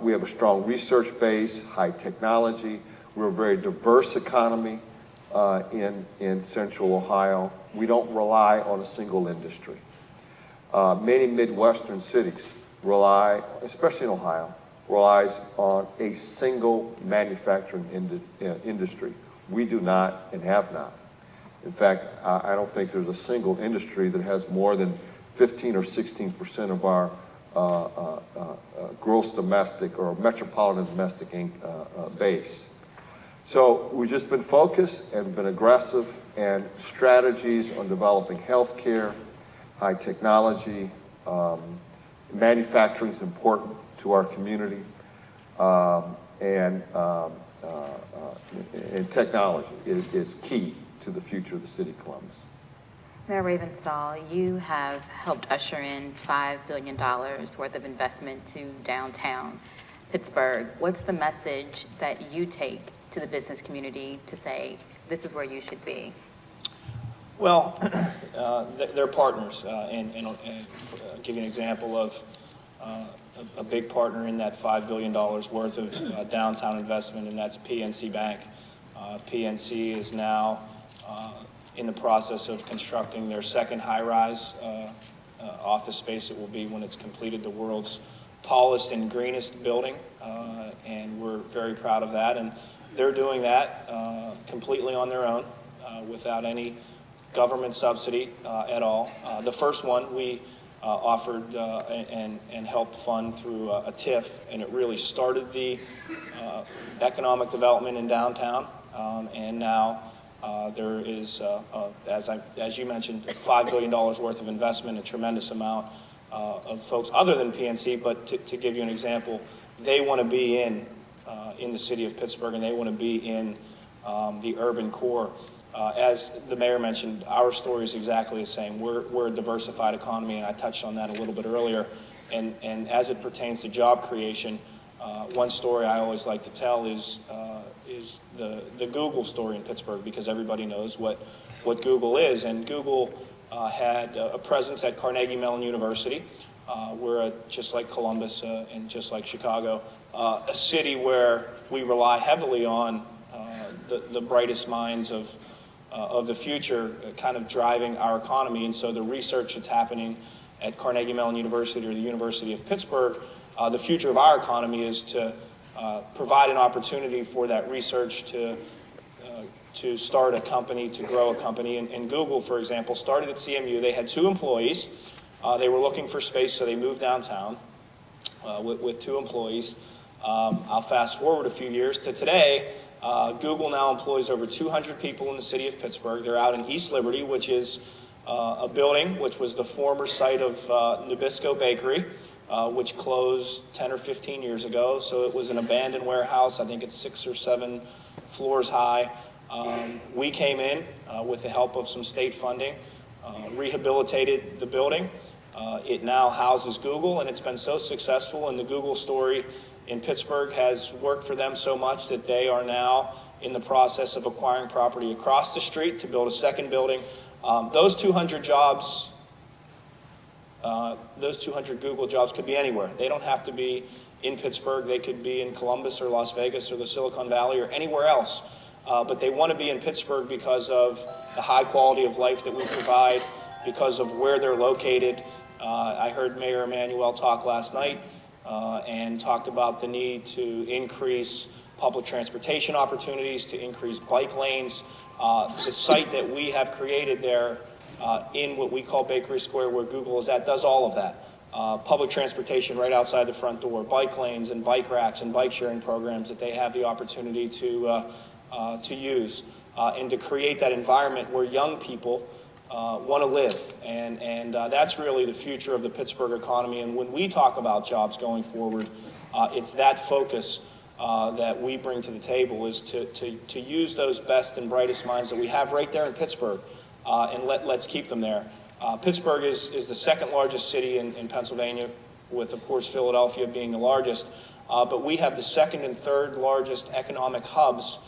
We have a strong research base, high technology. We're a very diverse economy in central Ohio. We don't rely on a single industry. Many Midwestern cities rely, especially in Ohio, relies on a single manufacturing industry. We do not and have not. In fact, I don't think there's a single industry that has more than 15 or 16% of our gross domestic or metropolitan domestic base. So we've just been focused and been aggressive, and strategies on developing healthcare, high technology, manufacturing is important to our community, and technology is key to the future of the city of Columbus. Mayor Ravenstahl, you have helped usher in $5 billion worth of investment to downtown Pittsburgh, what's the message that you take to the business community to say, this is where you should be? Well, they're partners, and give you an example of a big partner in that $5 billion worth of downtown investment, and that's PNC Bank. PNC is now in the process of constructing their second high-rise office space. It will be, when it's completed, the world's tallest and greenest building, and we're very proud of that. And they're doing that completely on their own, without any government subsidy at all. The first one we offered and helped fund through a TIF, and it really started the economic development in downtown. And now there is, as you mentioned, $5 billion worth of investment, a tremendous amount of folks other than PNC. But to give you an example, they want to be in the city of Pittsburgh, and they want to be in the urban core. As the mayor mentioned, our story is exactly the same. We're a diversified economy, and I touched on that a little bit earlier. And as it pertains to job creation, one story I always like to tell is the Google story in Pittsburgh, because everybody knows what Google is. And Google had a presence at Carnegie Mellon University. We're just like Columbus and just like Chicago, a city where we rely heavily on the brightest minds of the future kind of driving our economy. And so the research that's happening at Carnegie Mellon University or the University of Pittsburgh, the future of our economy is to provide an opportunity for that research to start a company, to grow a company. And Google, for example, started at CMU. They had 2 employees. They were looking for space, so they moved downtown with 2 employees. I'll fast forward a few years to today. Google now employs over 200 people in the city of Pittsburgh. They're out in East Liberty, which is a building which was the former site of Nabisco Bakery, which closed 10 or 15 years ago. So it was an abandoned warehouse. I think it's 6 or 7 floors high. We came in with the help of some state funding, rehabilitated the building. It now houses Google, and it's been so successful, and the Google story in Pittsburgh has worked for them so much that they are now in the process of acquiring property across the street to build a second building. Those 200 jobs, those 200 Google jobs could be anywhere. They don't have to be in Pittsburgh. They could be in Columbus or Las Vegas or the Silicon Valley or anywhere else. But they want to be in Pittsburgh because of the high quality of life that we provide, because of where they're located. I heard Mayor Emanuel talk last night and talked about the need to increase public transportation opportunities, to increase bike lanes. The site that we have created there in what we call Bakery Square, where Google is at, does all of that. Public transportation right outside the front door, bike lanes and bike racks and bike sharing programs that they have the opportunity to use, and to create that environment where young people want to live. And that's really the future of the Pittsburgh economy. And when we talk about jobs going forward, it's that focus that we bring to the table, is to use those best and brightest minds that we have right there in Pittsburgh, and let's keep them there. Pittsburgh is the second largest city in Pennsylvania, with, of course, Philadelphia being the largest. But we have the second and third largest economic hubs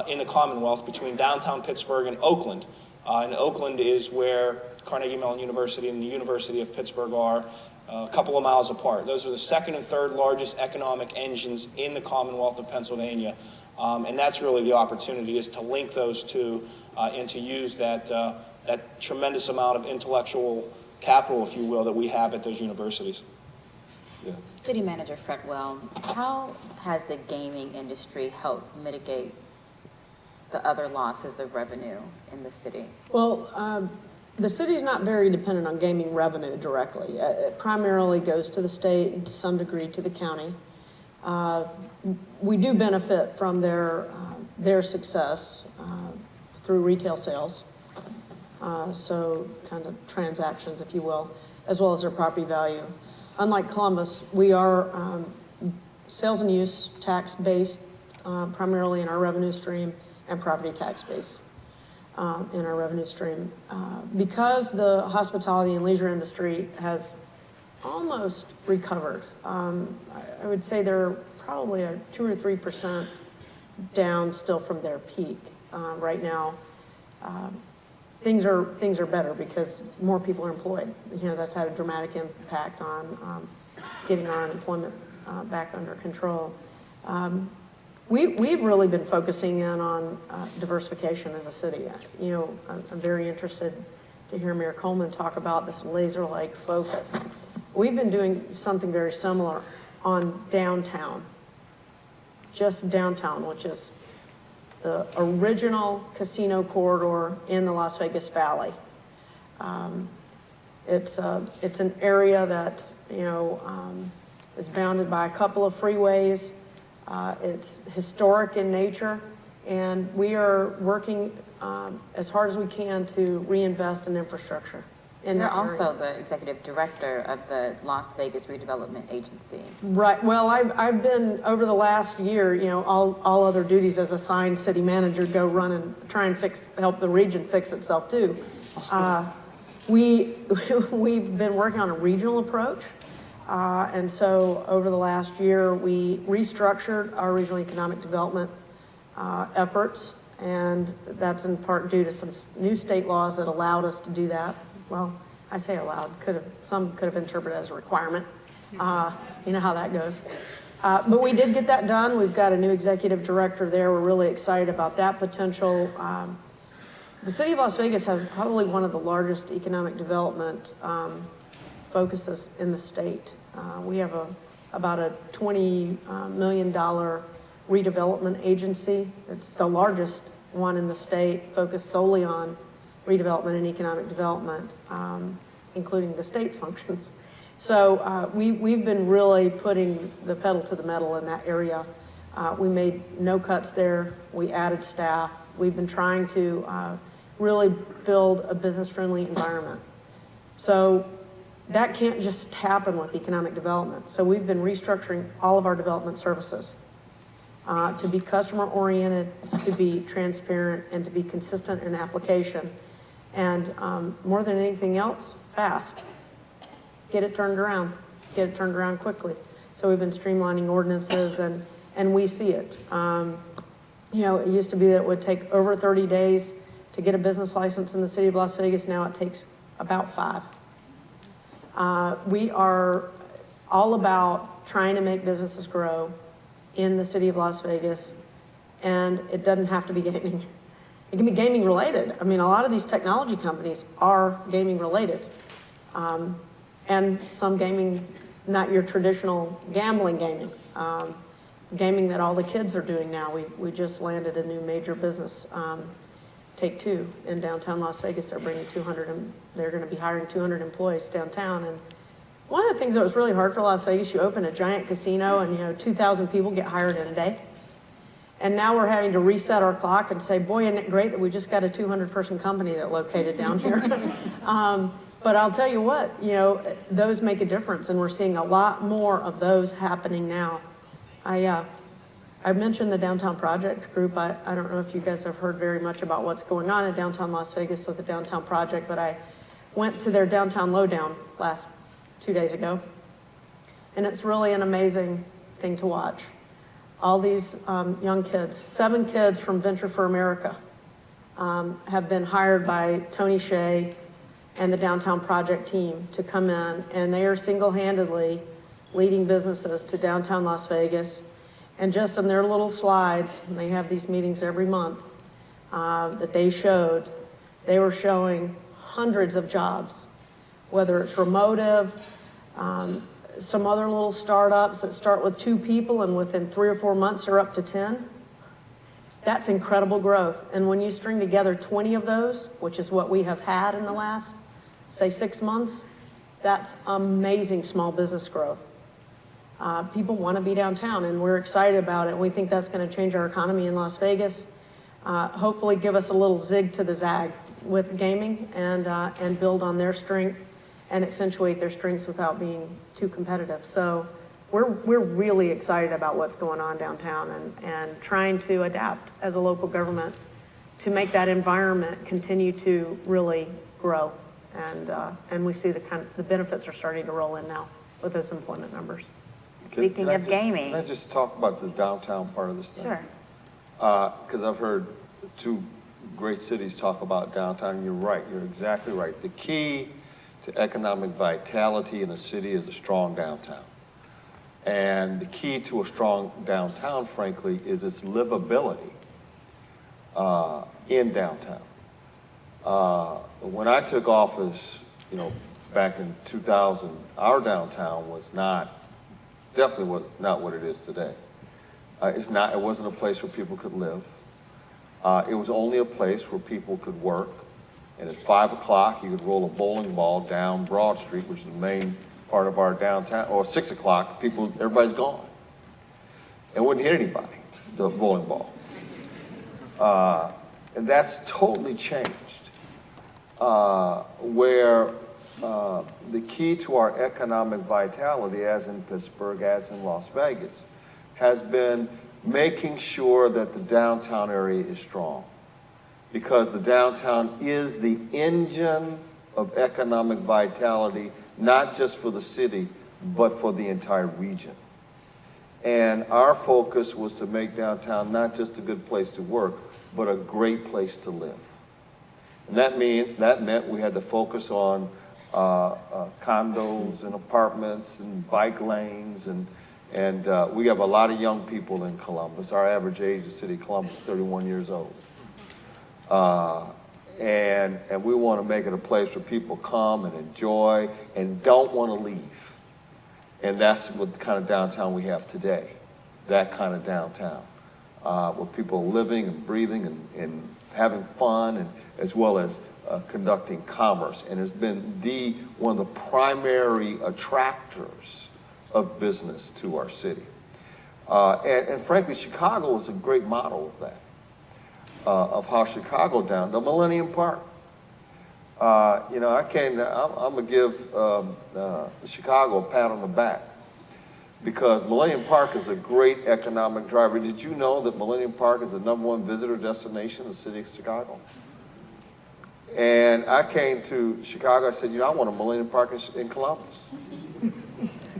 in the Commonwealth between downtown Pittsburgh and Oakland. And Oakland is where Carnegie Mellon University and the University of Pittsburgh are, a couple of miles apart. Those are the second and third largest economic engines in the Commonwealth of Pennsylvania. And that's really the opportunity, is to link those two and to use that tremendous amount of intellectual capital, if you will, that we have at those universities. Yeah. City Manager Fretwell, how has the gaming industry helped mitigate the other losses of revenue in the city? Well, the city's not very dependent on gaming revenue directly. It primarily goes to the state and to some degree to the county. We do benefit from their success through retail sales, so kind of transactions, if you will, as well as their property value. Unlike Columbus, we are sales and use tax based primarily in our revenue stream, and property tax base in our revenue stream. Because the hospitality and leisure industry has almost recovered, I would say they're probably are 2 or 3% down still from their peak. Right now, things are better because more people are employed. You know, that's had a dramatic impact on getting our unemployment back under control. We've really been focusing in on diversification as a city. You know, I'm very interested to hear Mayor Coleman talk about this laser-like focus. We've been doing something very similar on downtown, just downtown, which is the original casino corridor in the Las Vegas Valley. It's an area that, you know, is bounded by a couple of freeways. It's historic in nature, and we are working as hard as we can to reinvest in infrastructure. And You're also the executive director of the Las Vegas Redevelopment Agency. Right. Well, I've been, over the last year, you know, all other duties as assigned city manager go run and try and help the region fix itself too. We've been working on a regional approach. And so over the last year, we restructured our regional economic development efforts. And that's in part due to some new state laws that allowed us to do that. Well, I say allowed, some could have interpreted as a requirement. You know how that goes. But we did get that done. We've got a new executive director there. We're really excited about that potential. The city of Las Vegas has probably one of the largest economic development focuses in the state. We have about a $20 million redevelopment agency. It's the largest one in the state, focused solely on redevelopment and economic development, including the state's functions. So we've been really putting the pedal to the metal in that area. We made no cuts there. We added staff. We've been trying to really build a business-friendly environment. So that can't just happen with economic development. So we've been restructuring all of our development services to be customer-oriented, to be transparent, and to be consistent in application. And more than anything else, fast. Get it turned around. Get it turned around quickly. So we've been streamlining ordinances, and we see it. You know, it used to be that it would take over 30 days to get a business license in the city of Las Vegas. Now it takes about 5. We are all about trying to make businesses grow in the city of Las Vegas, and it doesn't have to be gaming. It can be gaming related. I mean, a lot of these technology companies are gaming related. And some gaming, not your traditional gambling gaming. Gaming that all the kids are doing now. We just landed a new major business, Take-Two, in downtown Las Vegas. They're bringing 200, and they're gonna be hiring 200 employees downtown. And one of the things that was really hard for Las Vegas, you open a giant casino and, you know, 2,000 people get hired in a day. And now we're having to reset our clock and say, boy, isn't it great that we just got a 200-person company that located down here. But I'll tell you what, you know, those make a difference, and we're seeing a lot more of those happening now. I mentioned the Downtown Project group. I don't know if you guys have heard very much about what's going on in downtown Las Vegas with the Downtown Project, but I went to their Downtown Lowdown 2 days ago, and it's really an amazing thing to watch. All these young kids, 7 kids from Venture for America, have been hired by Tony Hsieh and the Downtown Project team to come in, and they are single-handedly leading businesses to downtown Las Vegas. And just on their little slides, and they have these meetings every month, that they were showing hundreds of jobs, whether it's Remotive, some other little startups that start with 2 people and within 3 or 4 months they're up to 10. That's incredible growth. And when you string together 20 of those, which is what we have had in the last, say, 6 months, that's amazing small business growth. People want to be downtown, and we're excited about it. And we think that's going to change our economy in Las Vegas, hopefully give us a little zig to the zag with gaming, and build on their strength and accentuate their strengths without being too competitive. So we're really excited about what's going on downtown, and trying to adapt as a local government to make that environment continue to really grow. And we see the benefits are starting to roll in now with those employment numbers. Speaking of gaming. Can I just talk about the downtown part of this thing? Sure. Because I've heard two great cities talk about downtown. You're right. You're exactly right. The key to economic vitality in a city is a strong downtown. And the key to a strong downtown, frankly, is its livability in downtown. When I took office, back in 2000, our downtown definitely was not what it is today. It wasn't a place where people could live. It was only a place where people could work. And at 5 o'clock, you could roll a bowling ball down Broad Street, which is the main part of our downtown, or 6 o'clock, everybody's gone. And wouldn't hit anybody, the bowling ball. And that's totally changed. Where the key to our economic vitality, as in Pittsburgh, as in Las Vegas, has been making sure that the downtown area is strong. Because the downtown is the engine of economic vitality, not just for the city, but for the entire region. And our focus was to make downtown not just a good place to work, but a great place to live. And that meant we had to focus on condos and apartments and bike lanes, and we have a lot of young people in Columbus. Our average age in the city of Columbus is 31 years old. And we want to make it a place where people come and enjoy and don't want to leave. And that's what the kind of downtown we have today, that kind of downtown, where people are living and breathing and having fun, and as well as conducting commerce. And it's been one of the primary attractors of business to our city. And frankly, Chicago is a great model of that. Of how Chicago the Millennium Park. I'm gonna give Chicago a pat on the back, because Millennium Park is a great economic driver. Did you know that Millennium Park is the #1 visitor destination in the city of Chicago? And I came to Chicago, I said, I want a Millennium Park in Columbus.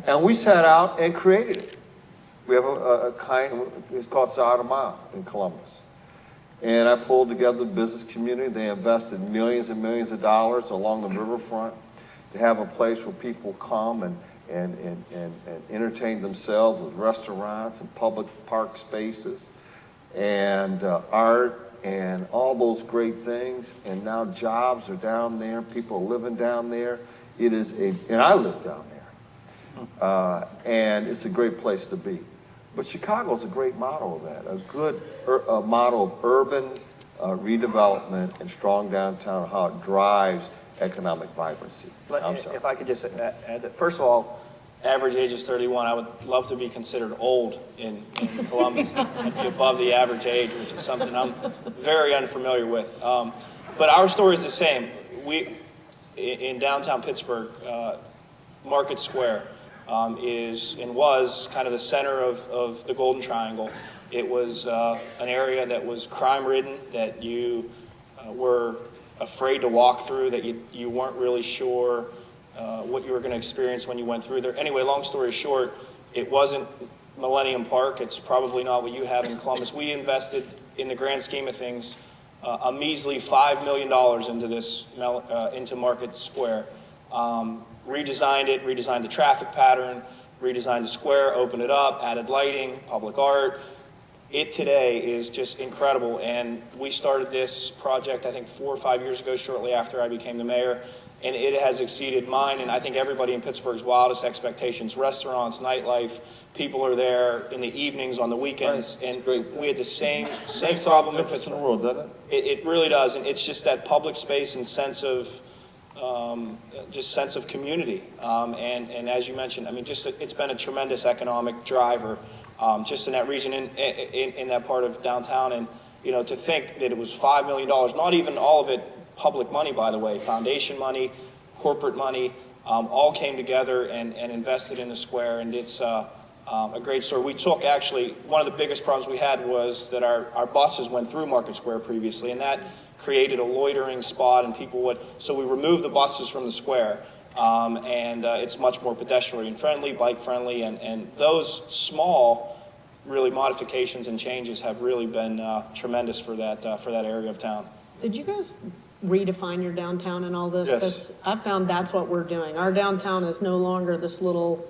And we sat out and created it. We have it's called Side of Mile in Columbus. And I pulled together the business community. They invested millions and millions of dollars along the riverfront to have a place where people come and entertain themselves with restaurants and public park spaces and art and all those great things. And now jobs are down there. People are living down there. And I live down there. And it's a great place to be. But Chicago's a great model of that, a good model of urban redevelopment and strong downtown, how it drives economic vibrancy. I'm sorry. If I could just add that, first of all, average age is 31. I would love to be considered old in Columbus. I'd be above the average age, which is something I'm very unfamiliar with. But our story is the same. In downtown Pittsburgh, Market Square, is and was kind of the center of the Golden Triangle. It was an area that was crime-ridden, that you were afraid to walk through, that you weren't really sure what you were going to experience when you went through there. Anyway, long story short, it wasn't Millennium Park. It's probably not what you have in Columbus. We invested, in the grand scheme of things, a measly $5 million into Market Square. Redesigned the traffic pattern, redesigned the square, opened it up, added lighting, public art. It today is just incredible, and we started this project, I think, 4 or 5 years ago, shortly after I became the mayor, and it has exceeded mine and I think everybody in Pittsburgh's wildest expectations. Restaurants, nightlife, people are there in the evenings, on the weekends, right. And we had the same problem in Pittsburgh. In the world, doesn't it? It really does, and it's just that public space and sense of community. And as you mentioned, I mean, it's been a tremendous economic driver, just in that region, in that part of downtown. And, to think that it was $5 million, not even all of it public money, by the way, foundation money, corporate money, all came together and invested in the square. And it's a great story. We took, actually, one of the biggest problems we had was that our buses went through Market Square previously, and that created a loitering spot, and so we removed the buses from the square. and it's much more pedestrian friendly, bike friendly, and those small really modifications and changes have really been tremendous for that area of town. Did you guys redefine your downtown and all this? Yes. Because I found that's what we're doing. Our downtown is no longer this little,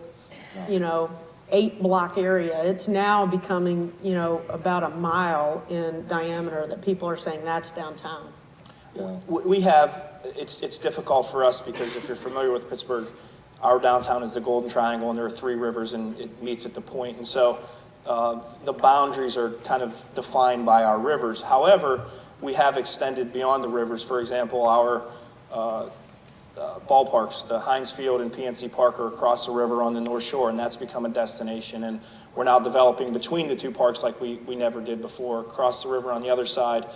8-block area. It's now becoming, about a mile in diameter that people are saying that's downtown. We have, it's difficult for us because if you're familiar with Pittsburgh, our downtown is the Golden Triangle and there are 3 rivers and it meets at the point. And so the boundaries are kind of defined by our rivers. However, we have extended beyond the rivers. For example, our ballparks, the Heinz Field and PNC Park are across the river on the North Shore, and that's become a destination. And we're now developing between the 2 parks like we never did before. Across the river on the other side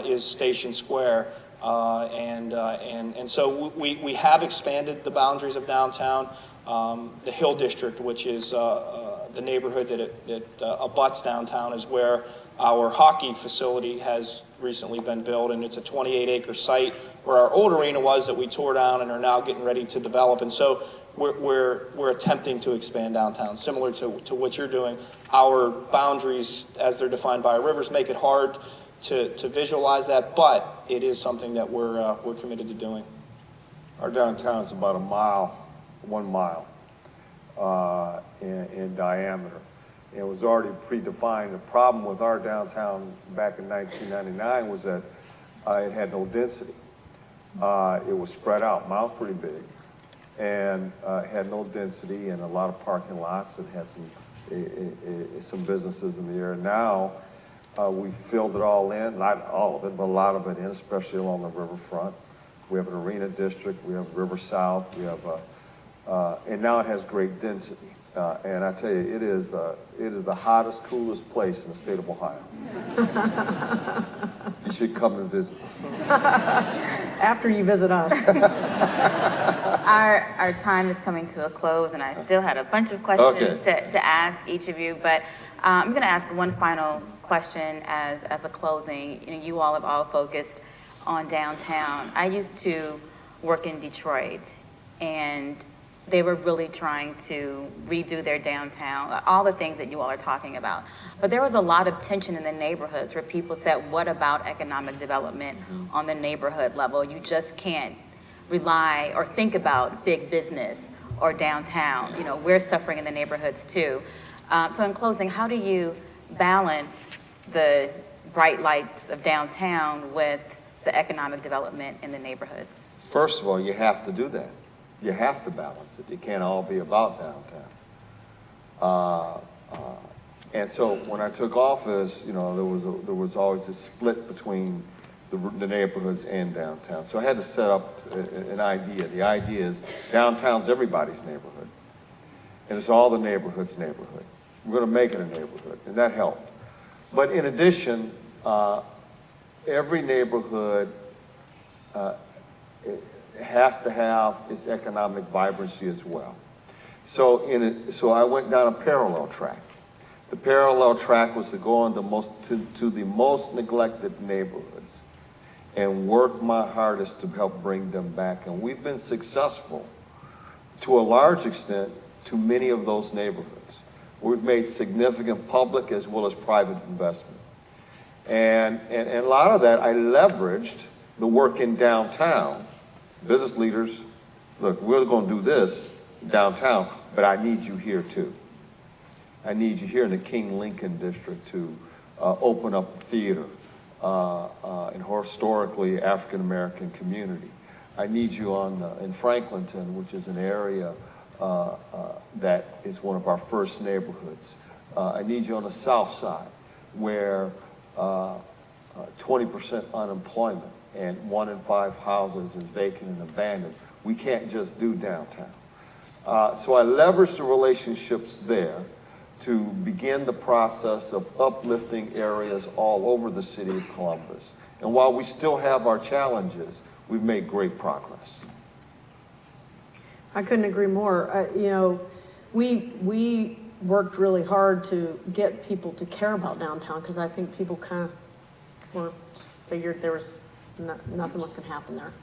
is Station Square. And so we have expanded the boundaries of downtown. The Hill District, which is the neighborhood that abuts downtown, is where our hockey facility has recently been built, and it's a 28-acre site where our old arena was that we tore down and are now getting ready to develop. And so we're attempting to expand downtown, similar to what you're doing. Our boundaries, as they're defined by our rivers, make it hard to visualize that, but it is something that we're committed to doing. Our downtown is about 1 mile in diameter. It was already predefined. The problem with our downtown back in 1999 was that it had no density. It was spread out. Miles pretty big, and had no density and a lot of parking lots, and had some businesses in the area. Now we filled it all in, not all of it, but a lot of it in, especially along the riverfront. We have an arena district. We have River South. We have and now it has great density. And I tell you, it is the hottest, coolest place in the state of Ohio. You should come and visit us. After you visit us. Our time is coming to a close, and I still had a bunch of questions to ask each of you, but I'm going to ask one final question as a closing. You all have all focused on downtown. I used to work in Detroit, and they were really trying to redo their downtown, all the things that you all are talking about. But there was a lot of tension in the neighborhoods where people said, what about economic development on the neighborhood level? You just can't rely or think about big business or downtown. We're suffering in the neighborhoods too. So in closing, how do you balance the bright lights of downtown with the economic development in the neighborhoods? First of all, you have to do that. You have to balance it. It can't all be about downtown. And so when I took office, there was always a split between the neighborhoods and downtown. So I had to set up an idea. The idea is downtown's everybody's neighborhood, and it's all the neighborhood's neighborhood. We're going to make it a neighborhood, and that helped. But in addition, every neighborhood has to have its economic vibrancy as well. So I went down a parallel track. The parallel track was to go on to the most neglected neighborhoods and work my hardest to help bring them back. And we've been successful to a large extent to many of those neighborhoods. We've made significant public as well as private investment. And a lot of that I leveraged the work in downtown. Business leaders, look, we're going to do this downtown, but I need you here too. I need you here in the King Lincoln district to open up a theater in historically African-American community. I need you in Franklinton, which is an area that is one of our first neighborhoods. I need you on the south side where 20% unemployment and 1 in 5 houses is vacant and abandoned. We can't just do downtown. So I leveraged the relationships there to begin the process of uplifting areas all over the city of Columbus. And while we still have our challenges, we've made great progress. I couldn't agree more. We worked really hard to get people to care about downtown because I think people kind of just figured there was nothing was going to happen there.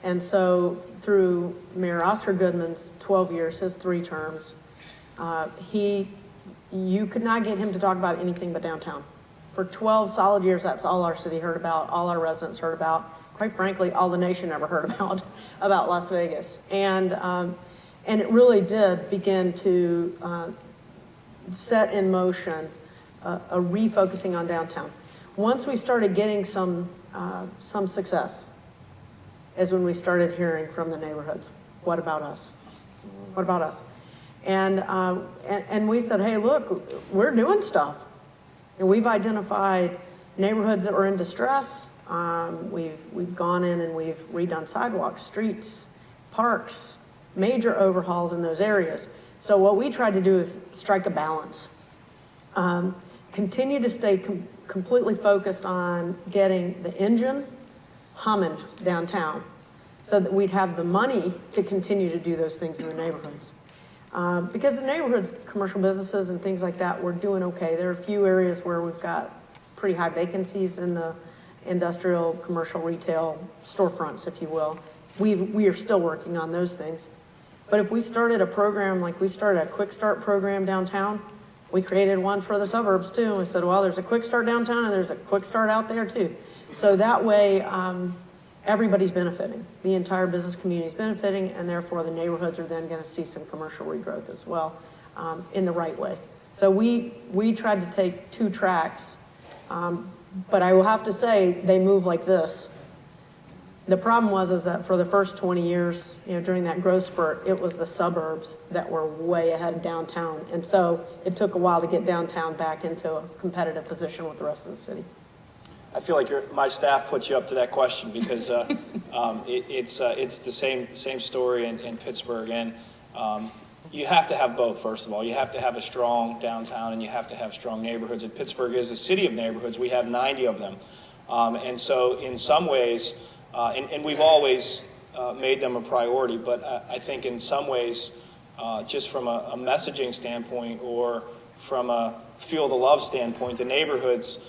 And so through Mayor Oscar Goodman's 12 years, his 3 terms, you could not get him to talk about anything but downtown. For 12 solid years, that's all our city heard about, all our residents heard about, quite frankly, all the nation ever heard about Las Vegas. And it really did begin to set in motion a refocusing on downtown. Once we started getting some success, is when we started hearing from the neighborhoods, what about us? What about us? And we said, hey, look, we're doing stuff. And we've identified neighborhoods that were in distress. We've gone in and we've redone sidewalks, streets, parks, major overhauls in those areas. So what we tried to do is strike a balance. Continue to stay completely focused on getting the engine humming downtown so that we'd have the money to continue to do those things in the neighborhoods. Because the neighborhoods, commercial businesses and things like that, we're doing okay. There are a few areas where we've got pretty high vacancies in the industrial, commercial, retail storefronts, if you will. We are still working on those things. But if we started a program, like we started a quick start program downtown, we created one for the suburbs too. And we said, well, there's a quick start downtown and there's a quick start out there too. So that way, everybody's benefiting. The entire business community is benefiting, and therefore the neighborhoods are then going to see some commercial regrowth as well, in the right way. So we tried to take 2 tracks, but I will have to say they move like this. The problem is that for the first 20 years, during that growth spurt, it was the suburbs that were way ahead of downtown. And so it took a while to get downtown back into a competitive position with the rest of the city. I feel like my staff put you up to that question because it's the same story in Pittsburgh, and you have to have both. First of all, you have to have a strong downtown, and you have to have strong neighborhoods. And Pittsburgh is a city of neighborhoods. We have 90 of them, and so in some ways, and we've always made them a priority. But I think in some ways, just from a messaging standpoint or from a feel the love standpoint, the neighborhoods.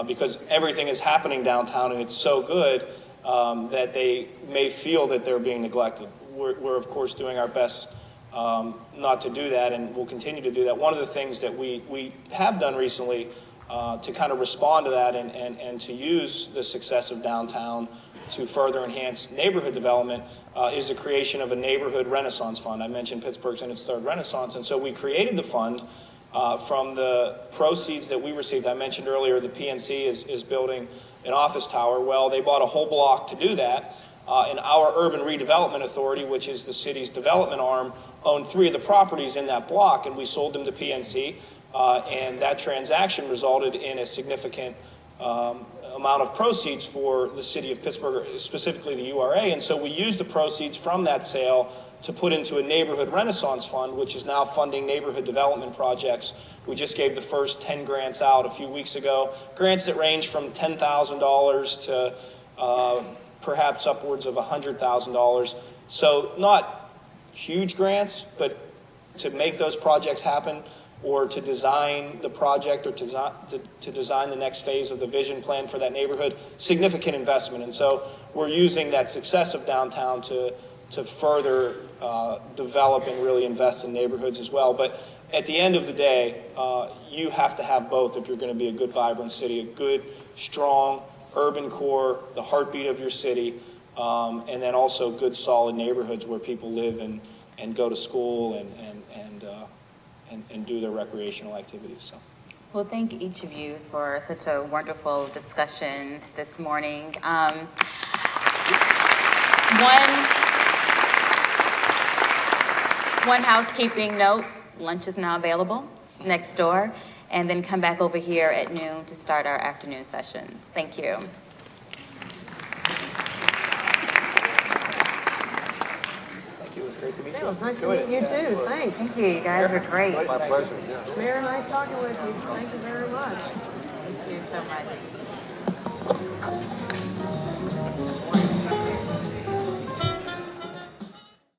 Because everything is happening downtown and it's so good that they may feel that they're being neglected. We're of course doing our best not to do that, and we'll continue to do that. One of the things that we have done recently to kind of respond to that and to use the success of downtown to further enhance neighborhood development is the creation of a neighborhood renaissance fund. I mentioned Pittsburgh's in its 3rd renaissance, and so we created the fund from the proceeds that we received. I mentioned earlier the PNC is building an office tower. Well, they bought a whole block to do that. And our Urban Redevelopment Authority, which is the city's development arm, owned 3 of the properties in that block, and we sold them to PNC. And that transaction resulted in a significant amount of proceeds for the city of Pittsburgh, specifically the URA. And so we used the proceeds from that sale to put into a neighborhood renaissance fund, which is now funding neighborhood development projects. We just gave the first 10 grants out a few weeks ago. Grants that range from $10,000 to perhaps upwards of $100,000. So not huge grants, but to make those projects happen, or to design the project, or to design the next phase of the vision plan for that neighborhood, significant investment. And so we're using that success of downtown to further develop and really invest in neighborhoods as well. But at the end of the day, you have to have both if you're going to be a good, vibrant city, a good, strong urban core, the heartbeat of your city, and then also good, solid neighborhoods where people live and go to school and do their recreational activities. So. Well, thank each of you for such a wonderful discussion this morning. One housekeeping note, lunch is now available next door, and then come back over here at noon to start our afternoon sessions. Thank you. Thank you. It was great to meet you. It was nice to meet you too. Thanks. Thank you. You guys were great. My pleasure, yeah. Mayor, nice talking with you. Thank you very much. Thank you so much.